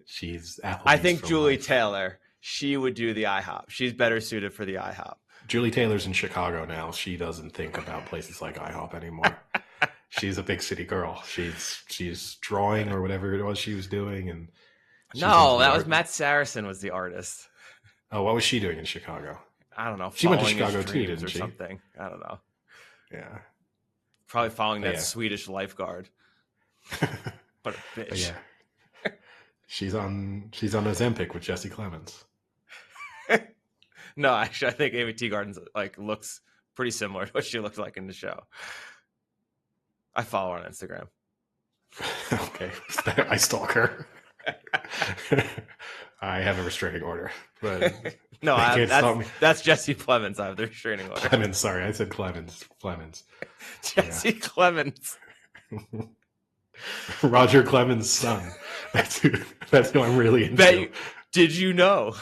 She's Applebee's. I think Julie Taylor, she would do the IHOP. She's better suited for the IHOP. Julie Taylor's in Chicago now. She doesn't think about places like IHOP anymore. She's a big city girl. She's drawing or whatever it was she was doing, and no, that was Matt Saracen was the artist. Oh, what was she doing in Chicago? I don't know. She went to Chicago too, didn't she? Something. I don't know. Yeah, probably following that Swedish lifeguard. What a bitch. But yeah, she's on Ozempic with Jesse Clemens. No, actually, I think Amy Teagarden's looks pretty similar to what she looked like in the show. I follow her on Instagram. Okay, I stalk her. I have a restraining order, but no, that's Jesse Clemens. I have the restraining order. Clemens, sorry, I said Clemens. Jesse Clemens. Roger Clemens' son. That's who I'm really into. Did you know?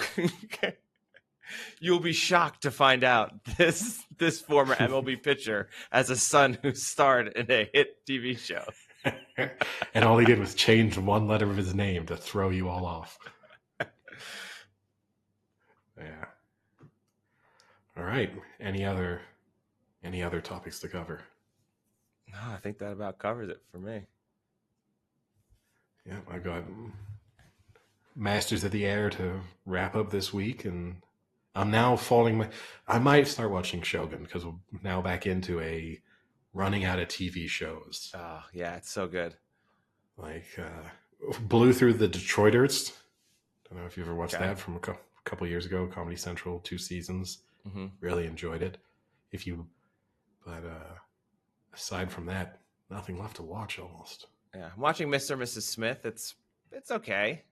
You'll be shocked to find out this former MLB pitcher has a son who starred in a hit TV show. And all he did was change one letter of his name to throw you all off. Yeah. All right. Any other topics to cover? No, I think that about covers it for me. Yeah, I got Masters of the Air to wrap up this week, and I'm now I might start watching Shogun because we're now back into a running out of TV shows. Oh, yeah, it's so good. Blew through the Detroiters. Don't know if you ever watched that from a couple years ago. Comedy Central, 2 seasons. Mm-hmm. Really enjoyed it. But aside from that, nothing left to watch almost. Yeah, I'm watching Mr. and Mrs. Smith. It's okay.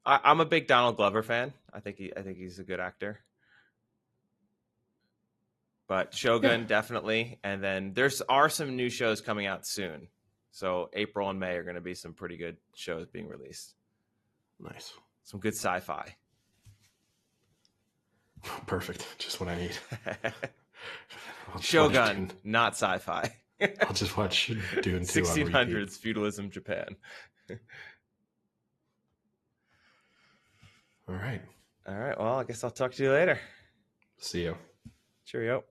I'm a big Donald Glover fan. I think he's a good actor. But Shogun, definitely. And then are some new shows coming out soon. So April and May are going to be some pretty good shows being released. Nice. Some good sci-fi. Perfect. Just what I need. Shogun, not sci-fi. I'll just watch Dune 2 1600s feudalism Japan. All right. Well, I guess I'll talk to you later. See you. Cheerio.